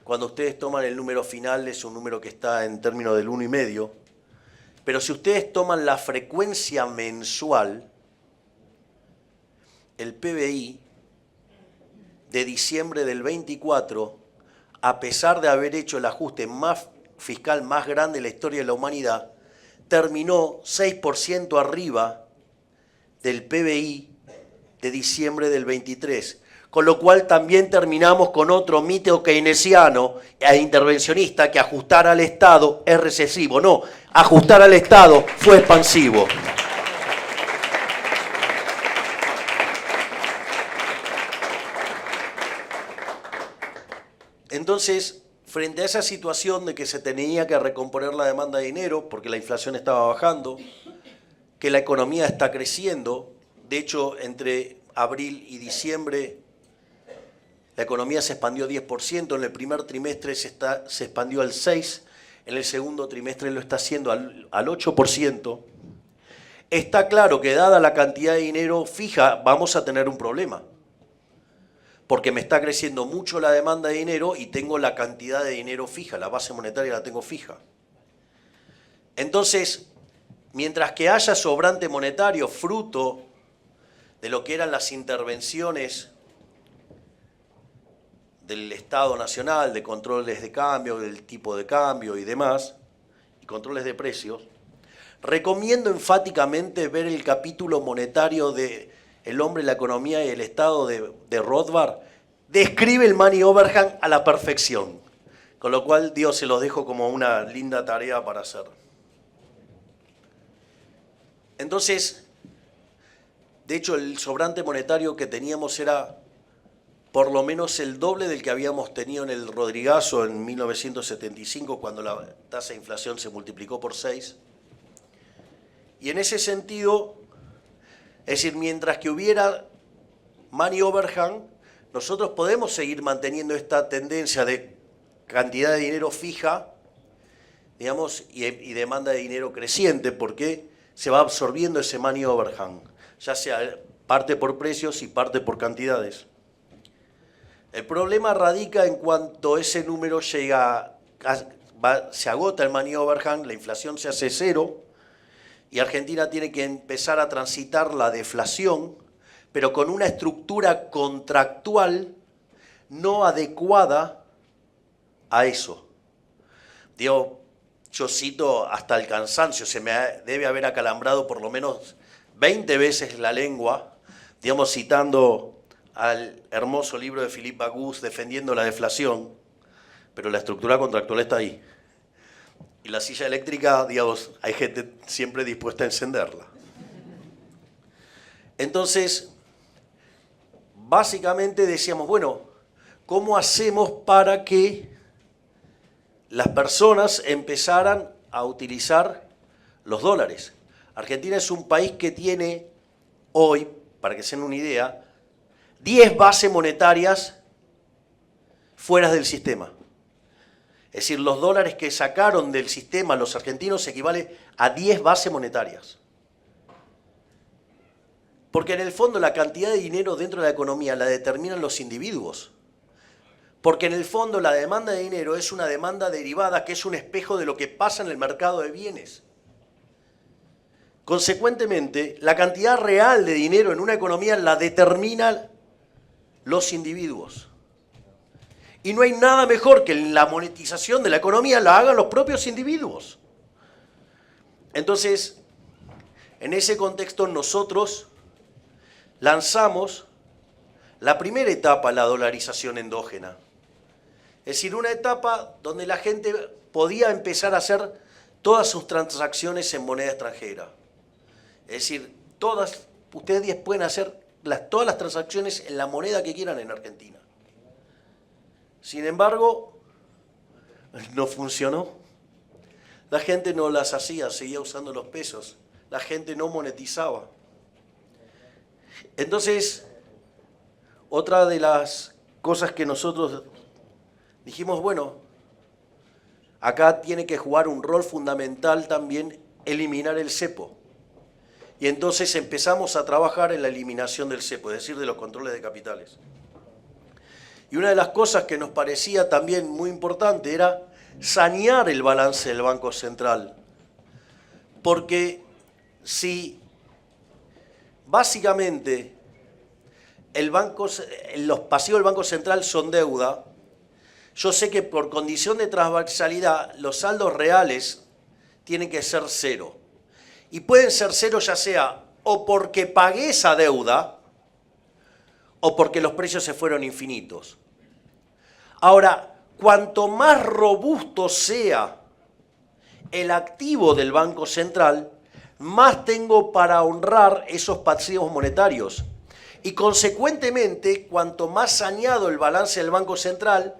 Cuando ustedes toman el número final es un número que está en términos del 1,5%. Pero si ustedes toman la frecuencia mensual, el PBI de diciembre del 24, a pesar de haber hecho el ajuste fiscal más grande de la historia de la humanidad, terminó 6% arriba del PBI de diciembre del 23. Con lo cual también terminamos con otro mito keynesiano e intervencionista que ajustar al Estado es recesivo. No, ajustar al Estado fue expansivo. Entonces, frente a esa situación de que se tenía que recomponer la demanda de dinero porque la inflación estaba bajando, que la economía está creciendo, de hecho, entre abril y diciembre la economía se expandió 10%, en el primer trimestre se expandió al 6%, en el segundo trimestre lo está haciendo al 8%. Está claro que dada la cantidad de dinero fija vamos a tener un problema, porque me está creciendo mucho la demanda de dinero y tengo la cantidad de dinero fija, la base monetaria la tengo fija. Entonces, mientras que haya sobrante monetario fruto de lo que eran las intervenciones del Estado Nacional, de controles de cambio, del tipo de cambio y demás, y controles de precios, recomiendo enfáticamente ver el capítulo monetario de El hombre, la economía y el Estado de Rothbard. Describe el money overhang a la perfección, con lo cual Dios se los dejo como una linda tarea para hacer. Entonces, de hecho, el sobrante monetario que teníamos era por lo menos el doble del que habíamos tenido en el Rodrigazo en 1975, cuando la tasa de inflación se multiplicó por 6. Y en ese sentido, es decir, mientras que hubiera money overhang, nosotros podemos seguir manteniendo esta tendencia de cantidad de dinero fija, digamos, y demanda de dinero creciente, porque se va absorbiendo ese money overhang, ya sea parte por precios y parte por cantidades. El problema radica en cuanto ese número llega, se agota el money overhang, la inflación se hace cero y Argentina tiene que empezar a transitar la deflación, pero con una estructura contractual no adecuada a eso. Digo, yo cito hasta el cansancio, se me debe haber acalambrado por lo menos 20 veces la lengua, digamos, citando al hermoso libro de Philippe Bagus defendiendo la deflación, pero la estructura contractual está ahí. Y la silla eléctrica, digamos, hay gente siempre dispuesta a encenderla. Entonces, básicamente decíamos, bueno, ¿cómo hacemos para que las personas empezaran a utilizar los dólares? Argentina es un país que tiene hoy, para que se den una idea, 10 bases monetarias fuera del sistema. Es decir, los dólares que sacaron del sistema los argentinos equivalen a 10 bases monetarias. Porque en el fondo la cantidad de dinero dentro de la economía la determinan los individuos. Porque en el fondo la demanda de dinero es una demanda derivada que es un espejo de lo que pasa en el mercado de bienes. Consecuentemente, la cantidad real de dinero en una economía la determinan los individuos. Y no hay nada mejor que la monetización de la economía la hagan los propios individuos. Entonces, en ese contexto nosotros lanzamos la primera etapa, la dolarización endógena. Es decir, una etapa donde la gente podía empezar a hacer todas sus transacciones en moneda extranjera. Es decir, ustedes pueden hacer todas las transacciones en la moneda que quieran en Argentina. Sin embargo, no funcionó. La gente no las hacía, seguía usando los pesos. La gente no monetizaba. Entonces, otra de las cosas que nosotros dijimos, bueno, acá tiene que jugar un rol fundamental también eliminar el cepo. y entonces empezamos a trabajar en la eliminación del cepo, es decir, de los controles de capitales. Y una de las cosas que nos parecía también muy importante era sanear el balance del Banco Central. Porque si básicamente los pasivos del Banco Central son deuda, yo sé que por condición de transversalidad los saldos reales tienen que ser cero. Y pueden ser cero ya sea o porque pagué esa deuda o porque los precios se fueron infinitos. Ahora, cuanto más robusto sea el activo del Banco Central, más tengo para honrar esos pasivos monetarios. Y consecuentemente, cuanto más saneado el balance del Banco Central,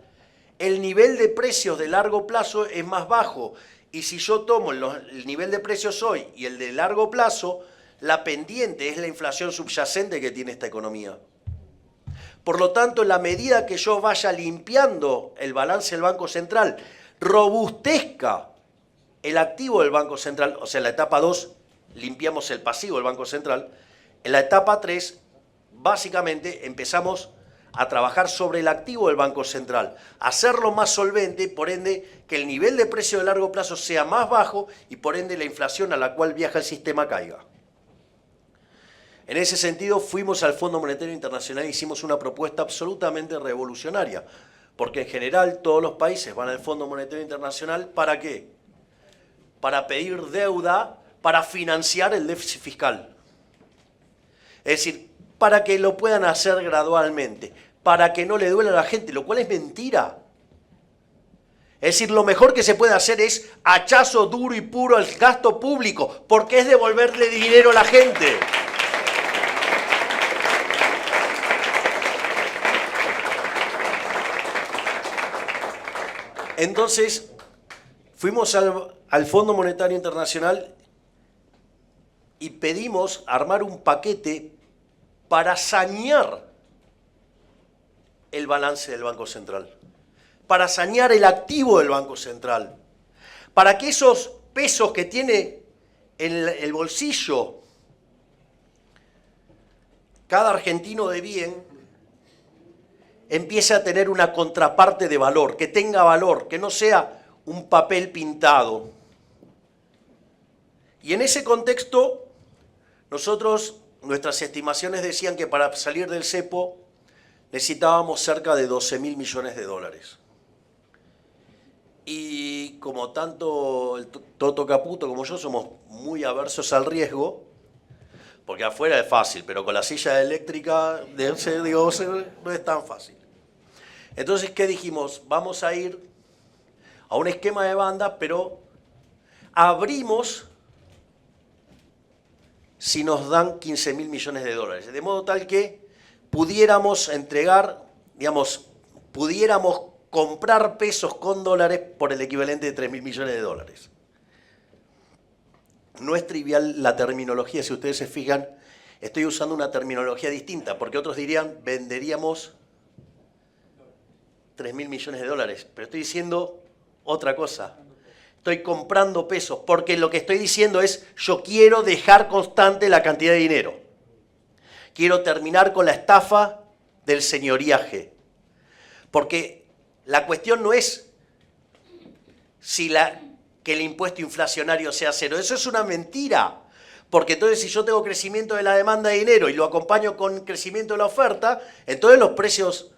el nivel de precios de largo plazo es más bajo. Y si yo tomo el nivel de precios hoy y el de largo plazo, la pendiente es la inflación subyacente que tiene esta economía. Por lo tanto, en la medida que yo vaya limpiando el balance del Banco Central, robustezca el activo del Banco Central, o sea, en la etapa 2 limpiamos el pasivo del Banco Central, en la etapa 3 básicamente empezamos a trabajar sobre el activo del Banco Central, hacerlo más solvente, por ende que el nivel de precio de largo plazo sea más bajo y por ende la inflación a la cual viaja el sistema caiga. En ese sentido fuimos al Fondo Monetario Internacional e hicimos una propuesta absolutamente revolucionaria, porque en general todos los países van al Fondo Monetario Internacional ¿para qué? Para pedir deuda para financiar el déficit fiscal. Es decir, para que lo puedan hacer gradualmente, para que no le duela a la gente, lo cual es mentira. Es decir, lo mejor que se puede hacer es hachazo duro y puro al gasto público, porque es devolverle dinero a la gente. Entonces, fuimos al Fondo Monetario Internacional y pedimos armar un paquete para sanear el balance del Banco Central, para sanear el activo del Banco Central, para que esos pesos que tiene en el bolsillo cada argentino de bien empiece a tener una contraparte de valor, que tenga valor, que no sea un papel pintado. Y en ese contexto, nuestras estimaciones decían que para salir del cepo necesitábamos cerca de 12.000 millones de dólares. Y como tanto el Toto Caputo como yo somos muy aversos al riesgo, porque afuera es fácil, pero con la silla eléctrica digo, no es tan fácil. Entonces, ¿qué dijimos? Vamos a ir a un esquema de banda, pero abrimos si nos dan 15.000 millones de dólares. De modo tal que pudiéramos entregar, pudiéramos comprar pesos con dólares por el equivalente de 3.000 millones de dólares. No es trivial la terminología, si ustedes se fijan, estoy usando una terminología distinta, porque otros dirían, venderíamos 3.000 millones de dólares, pero estoy diciendo otra cosa. Estoy comprando pesos, porque lo que estoy diciendo es, yo quiero dejar constante la cantidad de dinero. Quiero terminar con la estafa del señoriaje. Porque la cuestión no es que el impuesto inflacionario sea cero. Eso es una mentira. Porque entonces si yo tengo crecimiento de la demanda de dinero y lo acompaño con crecimiento de la oferta, entonces los precios,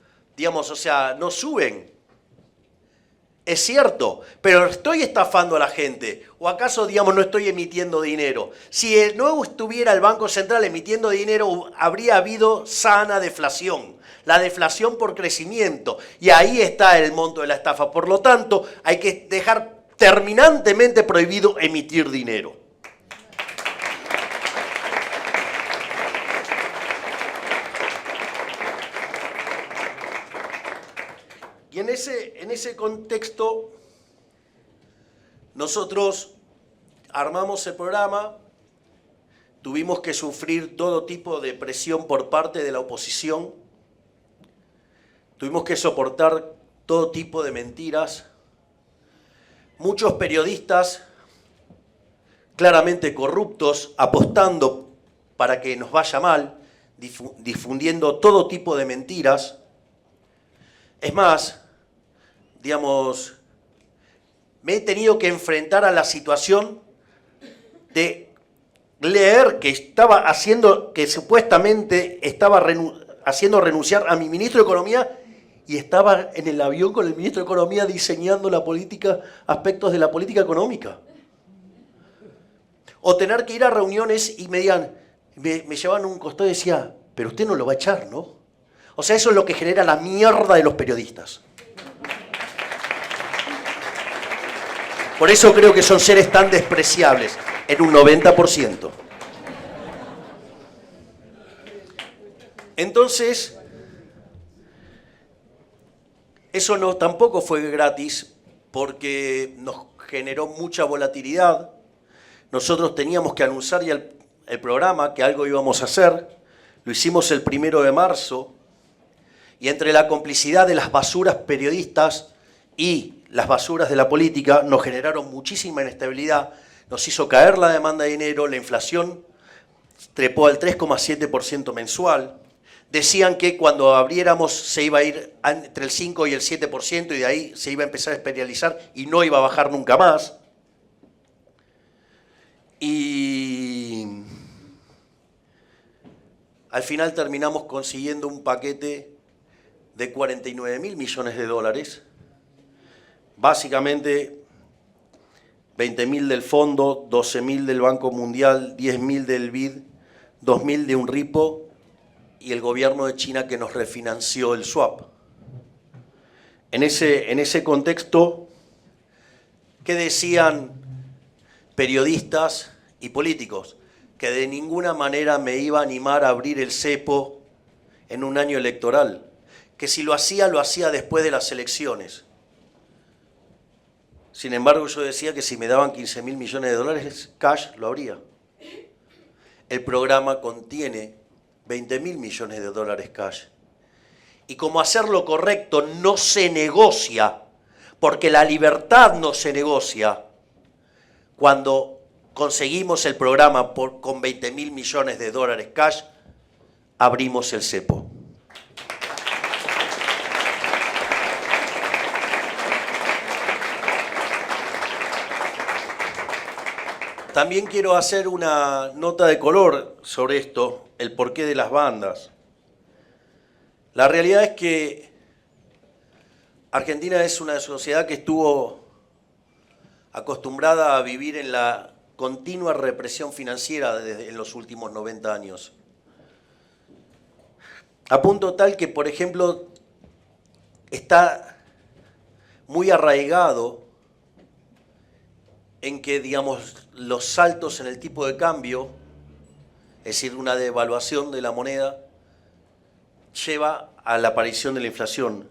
no suben. Es cierto, pero estoy estafando a la gente. ¿O acaso, no estoy emitiendo dinero? Si no estuviera el Banco Central emitiendo dinero, habría habido sana deflación. La deflación por crecimiento. Y ahí está el monto de la estafa. Por lo tanto, hay que dejar terminantemente prohibido emitir dinero. Y en ese contexto, nosotros armamos el programa, tuvimos que sufrir todo tipo de presión por parte de la oposición, tuvimos que soportar todo tipo de mentiras, muchos periodistas claramente corruptos apostando para que nos vaya mal, difundiendo todo tipo de mentiras. Es más, digamos, me he tenido que enfrentar a la situación de leer que estaba haciendo, que supuestamente estaba haciendo renunciar a mi ministro de Economía, y estaba en el avión con el ministro de Economía diseñando la política, aspectos de la política económica. O tener que ir a reuniones y me llevaban a un costado y decía, pero usted no lo va a echar, ¿no? O sea, eso es lo que genera la mierda de los periodistas. Por eso creo que son seres tan despreciables, en un 90%. Entonces, eso no, tampoco fue gratis, porque nos generó mucha volatilidad. Nosotros teníamos que anunciar ya el programa, que algo íbamos a hacer. Lo hicimos el 1 de marzo, y entre la complicidad de las basuras periodistas y las basuras de la política nos generaron muchísima inestabilidad, nos hizo caer la demanda de dinero, la inflación trepó al 3,7% mensual. Decían que cuando abriéramos se iba a ir entre el 5 y el 7% y de ahí se iba a empezar a especializar y no iba a bajar nunca más. Y al final terminamos consiguiendo un paquete de 49.000 millones de dólares, básicamente 20.000 del fondo, 12.000 del Banco Mundial, 10.000 del BID, 2.000 de un ripo y el gobierno de China que nos refinanció el swap. En ese contexto, ¿qué decían periodistas y políticos? Que de ninguna manera me iba a animar a abrir el cepo en un año electoral, que si lo hacía después de las elecciones. Sin embargo, yo decía que si me daban 15.000 millones de dólares cash, lo abría. El programa contiene 20.000 millones de dólares cash. Y como hacer lo correcto no se negocia, porque la libertad no se negocia, cuando conseguimos el programa con 20.000 millones de dólares cash, abrimos el cepo. También quiero hacer una nota de color sobre esto, el porqué de las bandas. La realidad es que Argentina es una sociedad que estuvo acostumbrada a vivir en la continua represión financiera en los últimos 90 años. A punto tal que, por ejemplo, está muy arraigado en que, digamos, los saltos en el tipo de cambio, es decir, una devaluación de la moneda, lleva a la aparición de la inflación.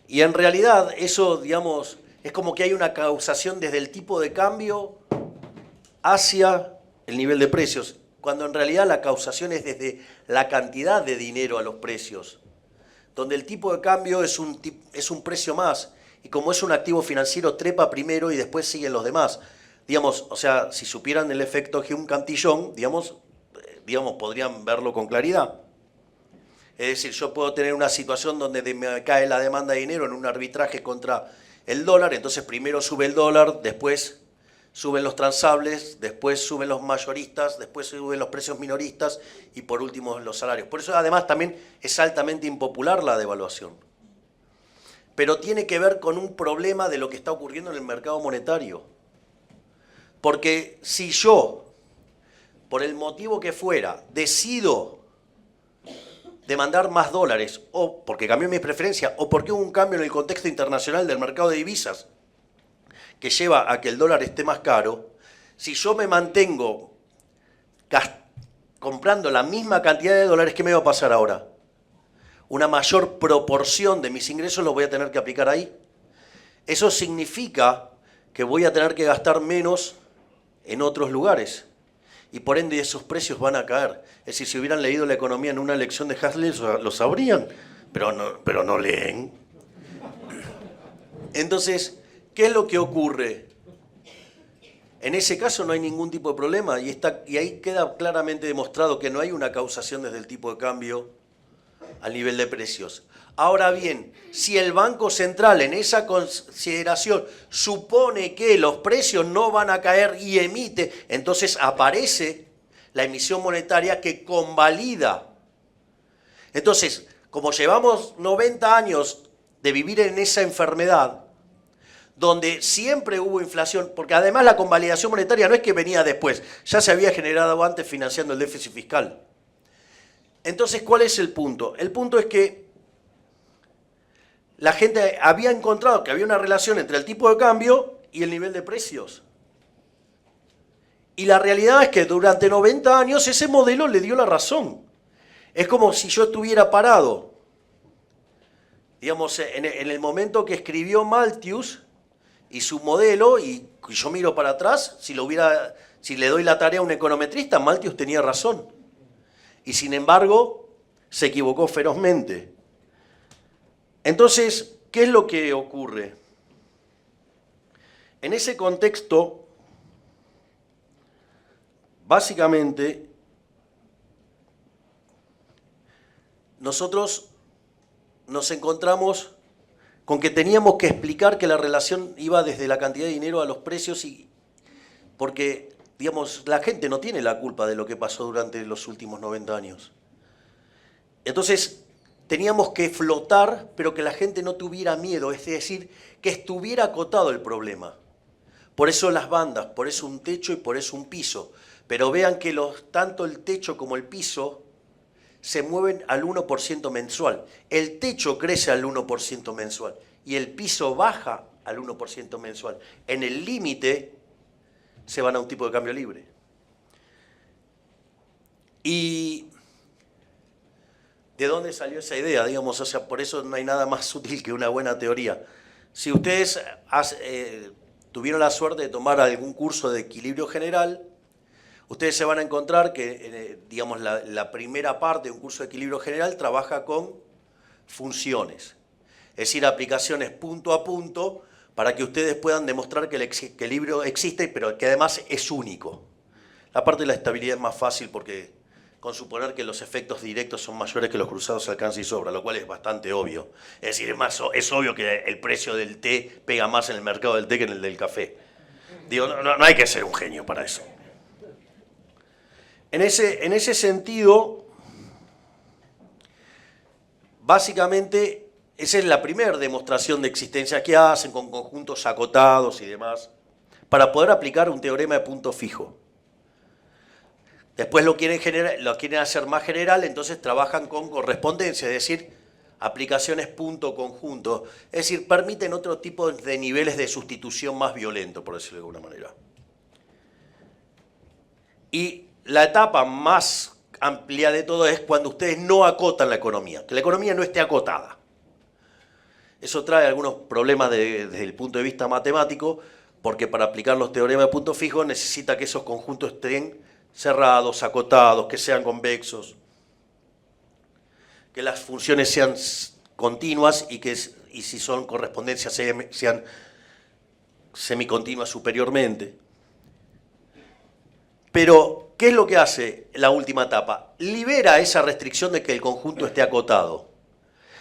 Y en realidad eso, digamos, es como que hay una causación desde el tipo de cambio hacia el nivel de precios, cuando en realidad la causación es desde la cantidad de dinero a los precios, donde el tipo de cambio es un precio más, y como es un activo financiero, trepa primero y después siguen los demás. Digamos, o sea, si supieran el efecto Hume Cantillon, digamos, podrían verlo con claridad. Es decir, yo puedo tener una situación donde me cae la demanda de dinero en un arbitraje contra el dólar, entonces primero sube el dólar, después suben los transables, después suben los mayoristas, después suben los precios minoristas y por último los salarios. Por eso además también es altamente impopular la devaluación. Pero tiene que ver con un problema de lo que está ocurriendo en el mercado monetario. Porque si yo, por el motivo que fuera, decido demandar más dólares, o porque cambió mi preferencia, o porque hubo un cambio en el contexto internacional del mercado de divisas que lleva a que el dólar esté más caro, si yo me mantengo comprando la misma cantidad de dólares, ¿qué me va a pasar ahora? Una mayor proporción de mis ingresos los voy a tener que aplicar ahí. Eso significa que voy a tener que gastar menos en otros lugares. Y por ende esos precios van a caer. Es decir, si hubieran leído la economía en una lección de Hasley, lo sabrían, pero no leen. Entonces, ¿qué es lo que ocurre? En ese caso no hay ningún tipo de problema y ahí queda claramente demostrado que no hay una causación desde el tipo de cambio al nivel de precios. Ahora bien, si el Banco Central en esa consideración supone que los precios no van a caer y emite, entonces aparece la emisión monetaria que convalida. Entonces, como llevamos 90 años de vivir en esa enfermedad, donde siempre hubo inflación, porque además la convalidación monetaria no es que venía después, ya se había generado antes financiando el déficit fiscal. Entonces, ¿cuál es el punto? El punto es que la gente había encontrado que había una relación entre el tipo de cambio y el nivel de precios. Y la realidad es que durante 90 años ese modelo le dio la razón. Es como si yo estuviera parado, digamos, en el momento que escribió Malthus y su modelo, y yo miro para atrás, si le doy la tarea a un econometrista, Malthus tenía razón. Y sin embargo, se equivocó ferozmente. Entonces, ¿qué es lo que ocurre? En ese contexto, básicamente, nosotros nos encontramos con que teníamos que explicar que la relación iba desde la cantidad de dinero a los precios, porque, digamos, la gente no tiene la culpa de lo que pasó durante los últimos 90 años. Entonces, teníamos que flotar, pero que la gente no tuviera miedo, es decir, que estuviera acotado el problema. Por eso las bandas, por eso un techo y por eso un piso. Pero vean que tanto el techo como el piso se mueven al 1% mensual. El techo crece al 1% mensual y el piso baja al 1% mensual. En el límite se van a un tipo de cambio libre. ¿Y de dónde salió esa idea? Digamos, o sea, por eso no hay nada más útil que una buena teoría. Si ustedes tuvieron la suerte de tomar algún curso de equilibrio general, ustedes se van a encontrar que, digamos, la primera parte de un curso de equilibrio general trabaja con funciones. Es decir, aplicaciones punto a punto para que ustedes puedan demostrar que el equilibrio existe, pero que además es único. La parte de la estabilidad es más fácil porque con suponer que los efectos directos son mayores que los cruzados alcanza y sobra, lo cual es bastante obvio. Es decir, es obvio que el precio del té pega más en el mercado del té que en el del café. Digo, no hay que ser un genio para eso. En ese sentido, básicamente, esa es la primera demostración de existencia que hacen con conjuntos acotados y demás, para poder aplicar un teorema de punto fijo. Después lo quieren hacer más general, entonces trabajan con correspondencia, es decir, aplicaciones punto conjunto. Es decir, permiten otro tipo de niveles de sustitución más violento, por decirlo de alguna manera. Y la etapa más amplia de todo es cuando ustedes no acotan la economía, que la economía no esté acotada. Eso trae algunos problemas desde el punto de vista matemático, porque para aplicar los teoremas de punto fijo necesita que esos conjuntos estén cerrados, acotados, que sean convexos, que las funciones sean continuas y si son correspondencias sean semicontinuas superiormente. Pero, ¿qué es lo que hace la última etapa? Libera esa restricción de que el conjunto esté acotado.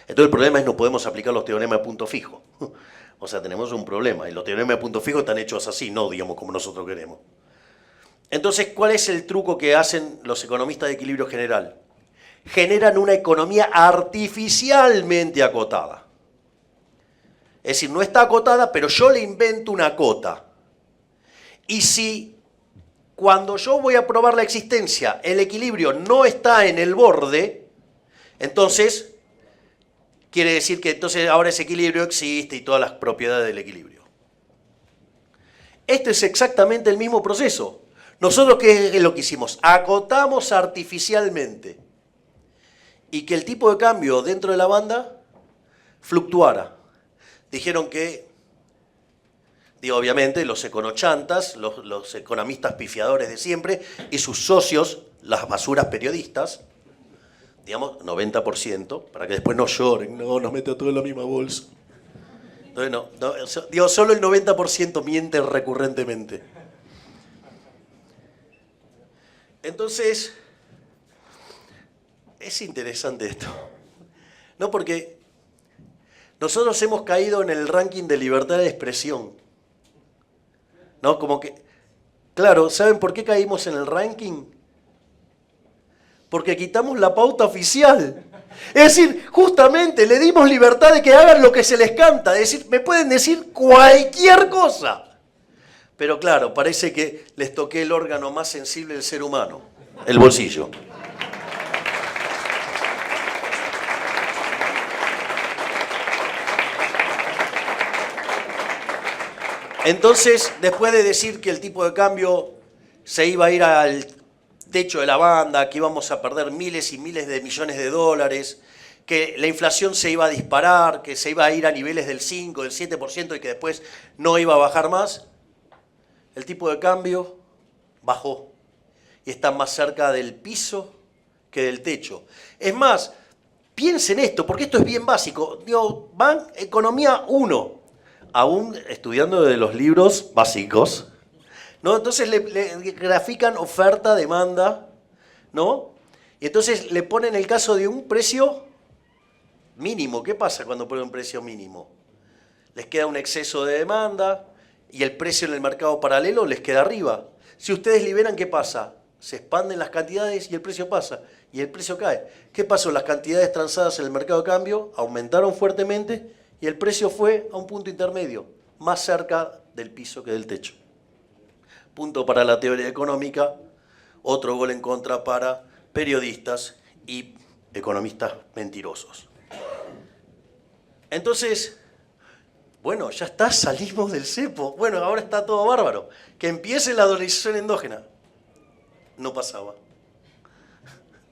Entonces el problema es que no podemos aplicar los teoremas de punto fijo. O sea, tenemos un problema y los teoremas de punto fijo están hechos así, no digamos como nosotros queremos. Entonces, ¿cuál es el truco que hacen los economistas de equilibrio general? Generan una economía artificialmente acotada. Es decir, no está acotada, pero yo le invento una cota. Y si cuando yo voy a probar la existencia, el equilibrio no está en el borde, entonces quiere decir que entonces ahora ese equilibrio existe y todas las propiedades del equilibrio. Este es exactamente el mismo proceso. Nosotros, ¿qué es lo que hicimos? Acotamos artificialmente y que el tipo de cambio dentro de la banda fluctuara. Dijeron que, obviamente, los econochantas, los economistas pifiadores de siempre y sus socios, las basuras periodistas, digamos, 90%, para que después no lloren, no, nos mete a todo en la misma bolsa. Entonces, solo el 90% miente recurrentemente. Entonces, es interesante esto. No, porque nosotros hemos caído en el ranking de libertad de expresión. ¿No? Como que, claro, ¿saben por qué caímos en el ranking? Porque quitamos la pauta oficial. Es decir, justamente le dimos libertad de que hagan lo que se les canta. Es decir, me pueden decir cualquier cosa. Pero claro, parece que les toqué el órgano más sensible del ser humano, el bolsillo. Entonces, después de decir que el tipo de cambio se iba a ir al techo de la banda, que íbamos a perder miles y miles de millones de dólares, que la inflación se iba a disparar, que se iba a ir a niveles del 5, del 7% y que después no iba a bajar más, el tipo de cambio bajó y está más cerca del piso que del techo. Es más, piensen esto, porque esto es bien básico. Digo, van Economía 1, aún estudiando de los libros básicos, ¿no? Entonces le grafican oferta, demanda, ¿no? Y entonces le ponen el caso de un precio mínimo. ¿Qué pasa cuando ponen un precio mínimo? Les queda un exceso de demanda y el precio en el mercado paralelo les queda arriba. Si ustedes liberan, ¿qué pasa? Se expanden las cantidades y el precio pasa, y el precio cae. ¿Qué pasó? Las cantidades transadas en el mercado de cambio aumentaron fuertemente y el precio fue a un punto intermedio, más cerca del piso que del techo. Punto para la teoría económica, otro gol en contra para periodistas y economistas mentirosos. Entonces, bueno, ya está, salimos del cepo. Bueno, ahora está todo bárbaro. Que empiece la dolarización endógena. No pasaba.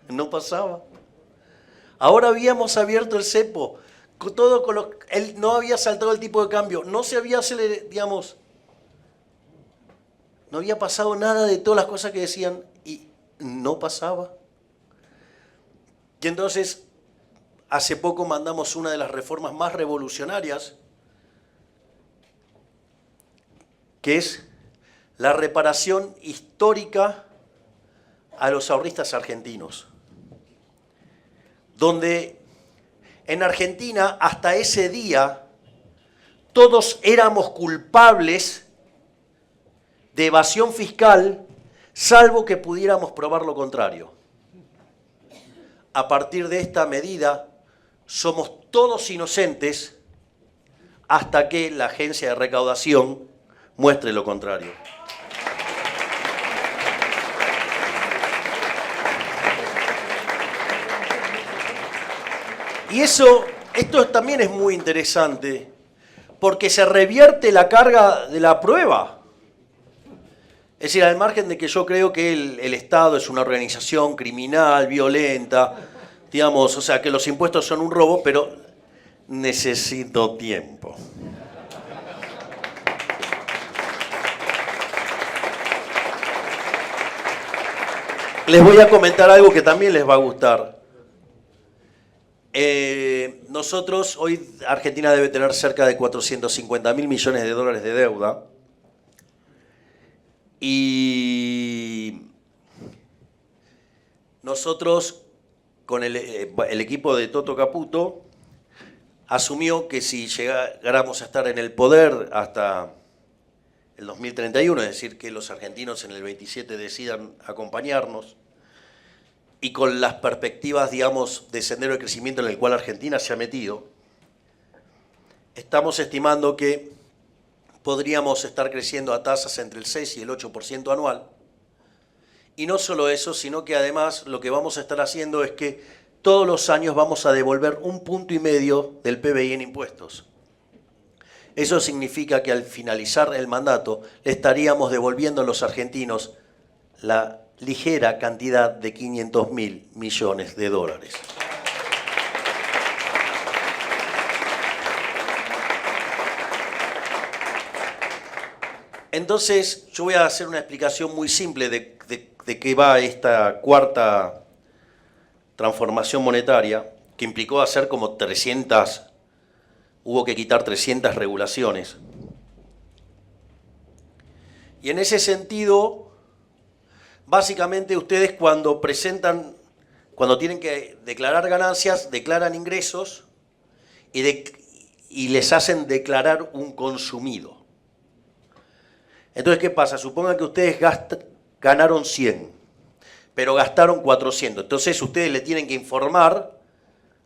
No pasaba. Ahora habíamos abierto el cepo. Todo con no había saltado el tipo de cambio. No se había acelerado, digamos, no había pasado nada de todas las cosas que decían y no pasaba. Y entonces, hace poco mandamos una de las reformas más revolucionarias, que es la reparación histórica a los ahorristas argentinos, donde en Argentina hasta ese día todos éramos culpables de evasión fiscal, salvo que pudiéramos probar lo contrario. A partir de esta medida, somos todos inocentes hasta que la agencia de recaudación muestre lo contrario. Y esto también es muy interesante, porque se revierte la carga de la prueba. Es decir, al margen de que yo creo que el Estado es una organización criminal, violenta, digamos, o sea, que los impuestos son un robo, pero necesito tiempo. Les voy a comentar algo que también les va a gustar. Nosotros, hoy Argentina debe tener cerca de 450.000 millones de dólares de deuda. Y nosotros, con el equipo de Toto Caputo, asumió que si llegáramos a estar en el poder hasta el 2031, es decir, que los argentinos en el 27 decidan acompañarnos, y con las perspectivas, digamos, de sendero de crecimiento en el cual Argentina se ha metido, estamos estimando que podríamos estar creciendo a tasas entre el 6 y el 8% anual. Y no solo eso, sino que además lo que vamos a estar haciendo es que todos los años vamos a devolver 1,5 puntos del PBI en impuestos. Eso significa que al finalizar el mandato le estaríamos devolviendo a los argentinos la ligera cantidad de 500.000 millones de dólares. Entonces, yo voy a hacer una explicación muy simple de qué va esta cuarta transformación monetaria, que implicó hacer como 300, hubo que quitar 300 regulaciones. Y en ese sentido, básicamente ustedes cuando tienen que declarar ganancias, declaran ingresos y les hacen declarar un consumido. Entonces, ¿qué pasa? Supongan que ustedes ganaron 100, pero gastaron 400. Entonces, ustedes le tienen que informar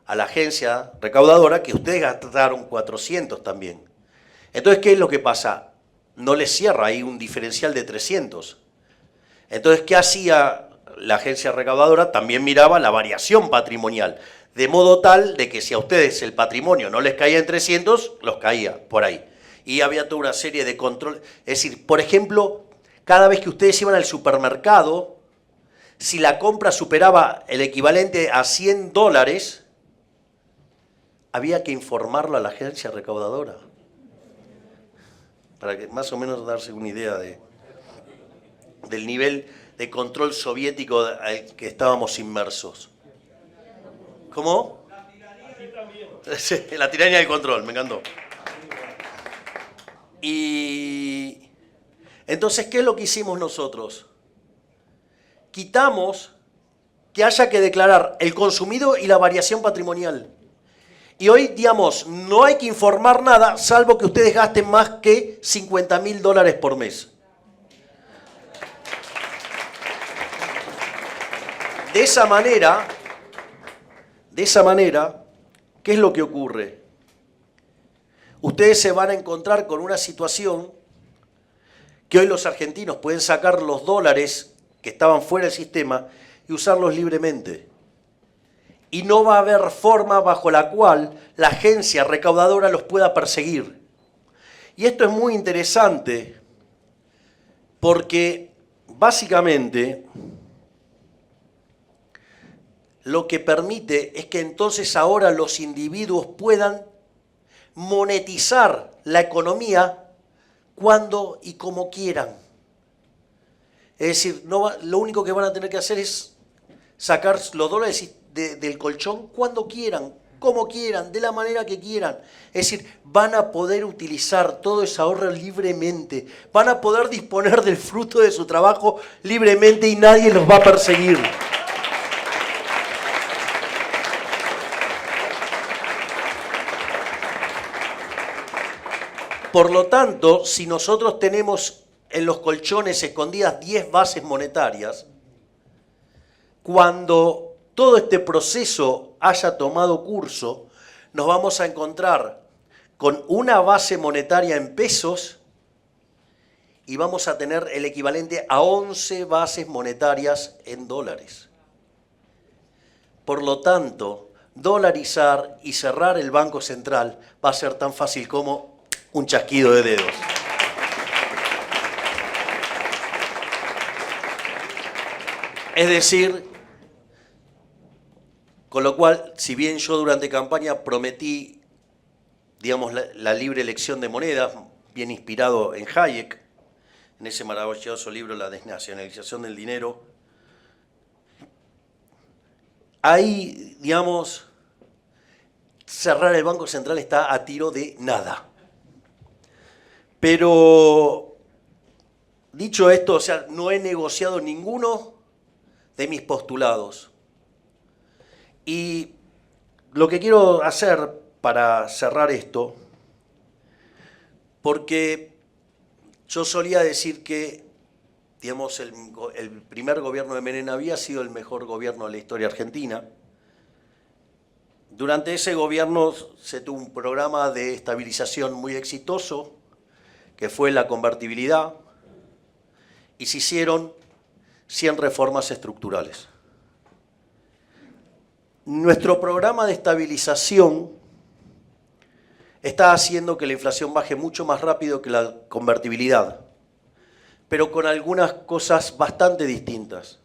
a la agencia recaudadora que ustedes gastaron 400 también. Entonces, ¿qué es lo que pasa? No les cierra ahí un diferencial de 300. Entonces, ¿qué hacía la agencia recaudadora? También miraba la variación patrimonial, de modo tal de que si a ustedes el patrimonio no les caía en 300, los caía por ahí. Y había toda una serie de controles. Es decir, por ejemplo, cada vez que ustedes iban al supermercado, si la compra superaba el equivalente a $100, había que informarlo a la agencia recaudadora. Para que más o menos darse una idea del nivel de control soviético al que estábamos inmersos. ¿Cómo? La tiranía del control, me encantó. Y entonces, ¿qué es lo que hicimos nosotros? Quitamos que haya que declarar el consumido y la variación patrimonial. Y hoy, digamos, no hay que informar nada, salvo que ustedes gasten más que $50.000 por mes. De esa manera, ¿qué es lo que ocurre? Ustedes se van a encontrar con una situación que hoy los argentinos pueden sacar los dólares que estaban fuera del sistema y usarlos libremente. Y no va a haber forma bajo la cual la agencia recaudadora los pueda perseguir. Y esto es muy interesante porque básicamente lo que permite es que entonces ahora los individuos puedan monetizar la economía cuando y como quieran. Es decir, lo único que van a tener que hacer es sacar los dólares del colchón cuando quieran, como quieran, de la manera que quieran. Es decir, van a poder utilizar todo ese ahorro libremente, van a poder disponer del fruto de su trabajo libremente y nadie los va a perseguir. Por lo tanto, si nosotros tenemos en los colchones escondidas 10 bases monetarias, cuando todo este proceso haya tomado curso, nos vamos a encontrar con una base monetaria en pesos y vamos a tener el equivalente a 11 bases monetarias en dólares. Por lo tanto, dolarizar y cerrar el Banco Central va a ser tan fácil como un chasquido de dedos. Es decir, con lo cual, si bien yo durante campaña prometí, digamos, la libre elección de monedas, bien inspirado en Hayek, en ese maravilloso libro La desnacionalización del dinero, ahí, digamos, cerrar el Banco Central está a tiro de nada. Pero, dicho esto, o sea, no he negociado ninguno de mis postulados. Y lo que quiero hacer para cerrar esto, porque yo solía decir que, digamos, el primer gobierno de Menem había sido el mejor gobierno de la historia argentina. Durante ese gobierno se tuvo un programa de estabilización muy exitoso, que fue la convertibilidad, y se hicieron 100 reformas estructurales. Nuestro programa de estabilización está haciendo que la inflación baje mucho más rápido que la convertibilidad, pero con algunas cosas bastante distintas.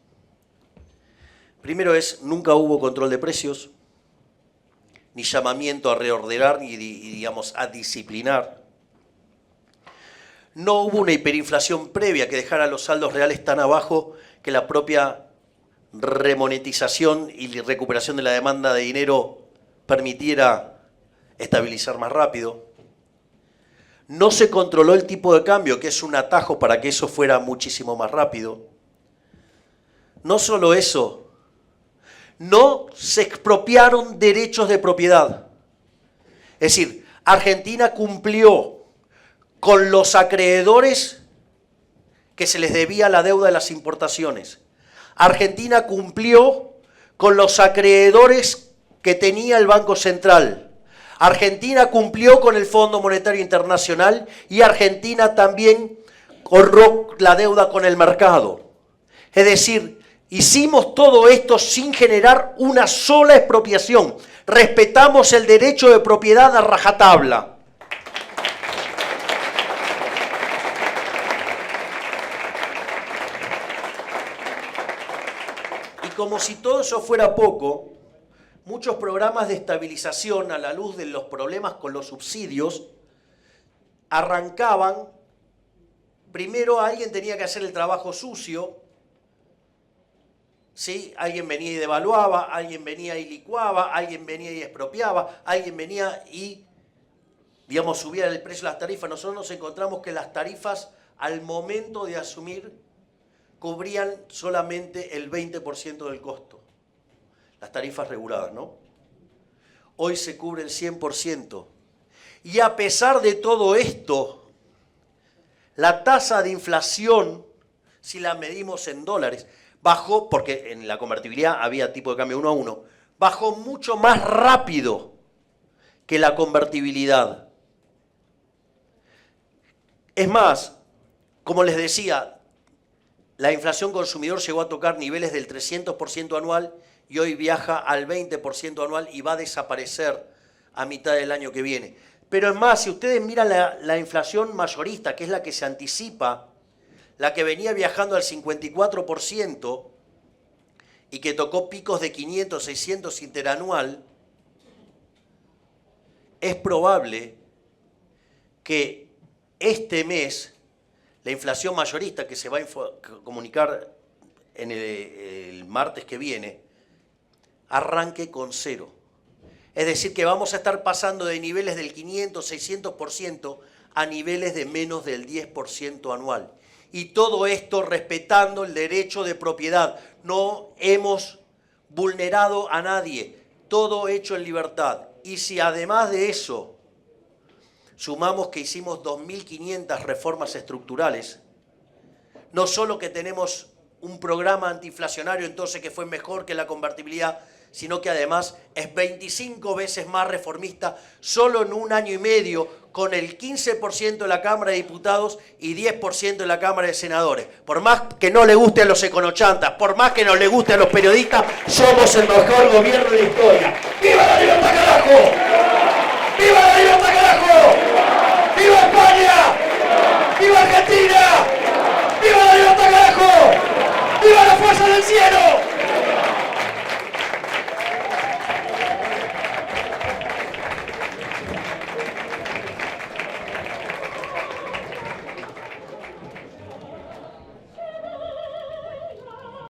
Primero nunca hubo control de precios, ni llamamiento a reordenar, ni digamos, a disciplinar. No hubo una hiperinflación previa que dejara los saldos reales tan abajo que la propia remonetización y recuperación de la demanda de dinero permitiera estabilizar más rápido. No se controló el tipo de cambio, que es un atajo para que eso fuera muchísimo más rápido. No solo eso, no se expropiaron derechos de propiedad. Es decir, Argentina cumplió con los acreedores que se les debía la deuda de las importaciones. Argentina cumplió con los acreedores que tenía el Banco Central. Argentina cumplió con el Fondo Monetario Internacional y Argentina también honró la deuda con el mercado. Es decir, hicimos todo esto sin generar una sola expropiación. Respetamos el derecho de propiedad a rajatabla. Y como si todo eso fuera poco, muchos programas de estabilización a la luz de los problemas con los subsidios arrancaban, primero alguien tenía que hacer el trabajo sucio, ¿sí? Alguien venía y devaluaba, alguien venía y licuaba, alguien venía y expropiaba, alguien venía y, digamos, subía el precio de las tarifas. Nosotros nos encontramos que las tarifas al momento de asumir cubrían solamente el 20% del costo. Las tarifas reguladas, ¿no? Hoy se cubre el 100%. Y a pesar de todo esto, la tasa de inflación, si la medimos en dólares, bajó, porque en la convertibilidad había tipo de cambio 1 a 1, bajó mucho más rápido que la convertibilidad. Es más, como les decía, la inflación consumidor llegó a tocar niveles del 300% anual y hoy viaja al 20% anual y va a desaparecer a mitad del año que viene. Pero es más, si ustedes miran la inflación mayorista, que es la que se anticipa, la que venía viajando al 54% y que tocó picos de 500, 600 interanual, es probable que este mes la inflación mayorista que se va a comunicar en el martes que viene arranque con 0. Es decir, que vamos a estar pasando de niveles del 500, 600% a niveles de menos del 10% anual. Y todo esto respetando el derecho de propiedad. No hemos vulnerado a nadie. Todo hecho en libertad. Y si además de eso sumamos que hicimos 2.500 reformas estructurales, no solo que tenemos un programa antiinflacionario entonces que fue mejor que la convertibilidad, sino que además es 25 veces más reformista solo en un año y medio, con el 15% de la Cámara de Diputados y 10% de la Cámara de Senadores. Por más que no le guste a los econochantas, por más que no le guste a los periodistas, somos el mejor gobierno de la historia. ¡Viva la libertad, carajo! ¡Viva la libertad, carajo! ¡Viva España! ¡Viva Argentina! ¡Viva la libertad, carajo! ¡Viva la fuerza del cielo!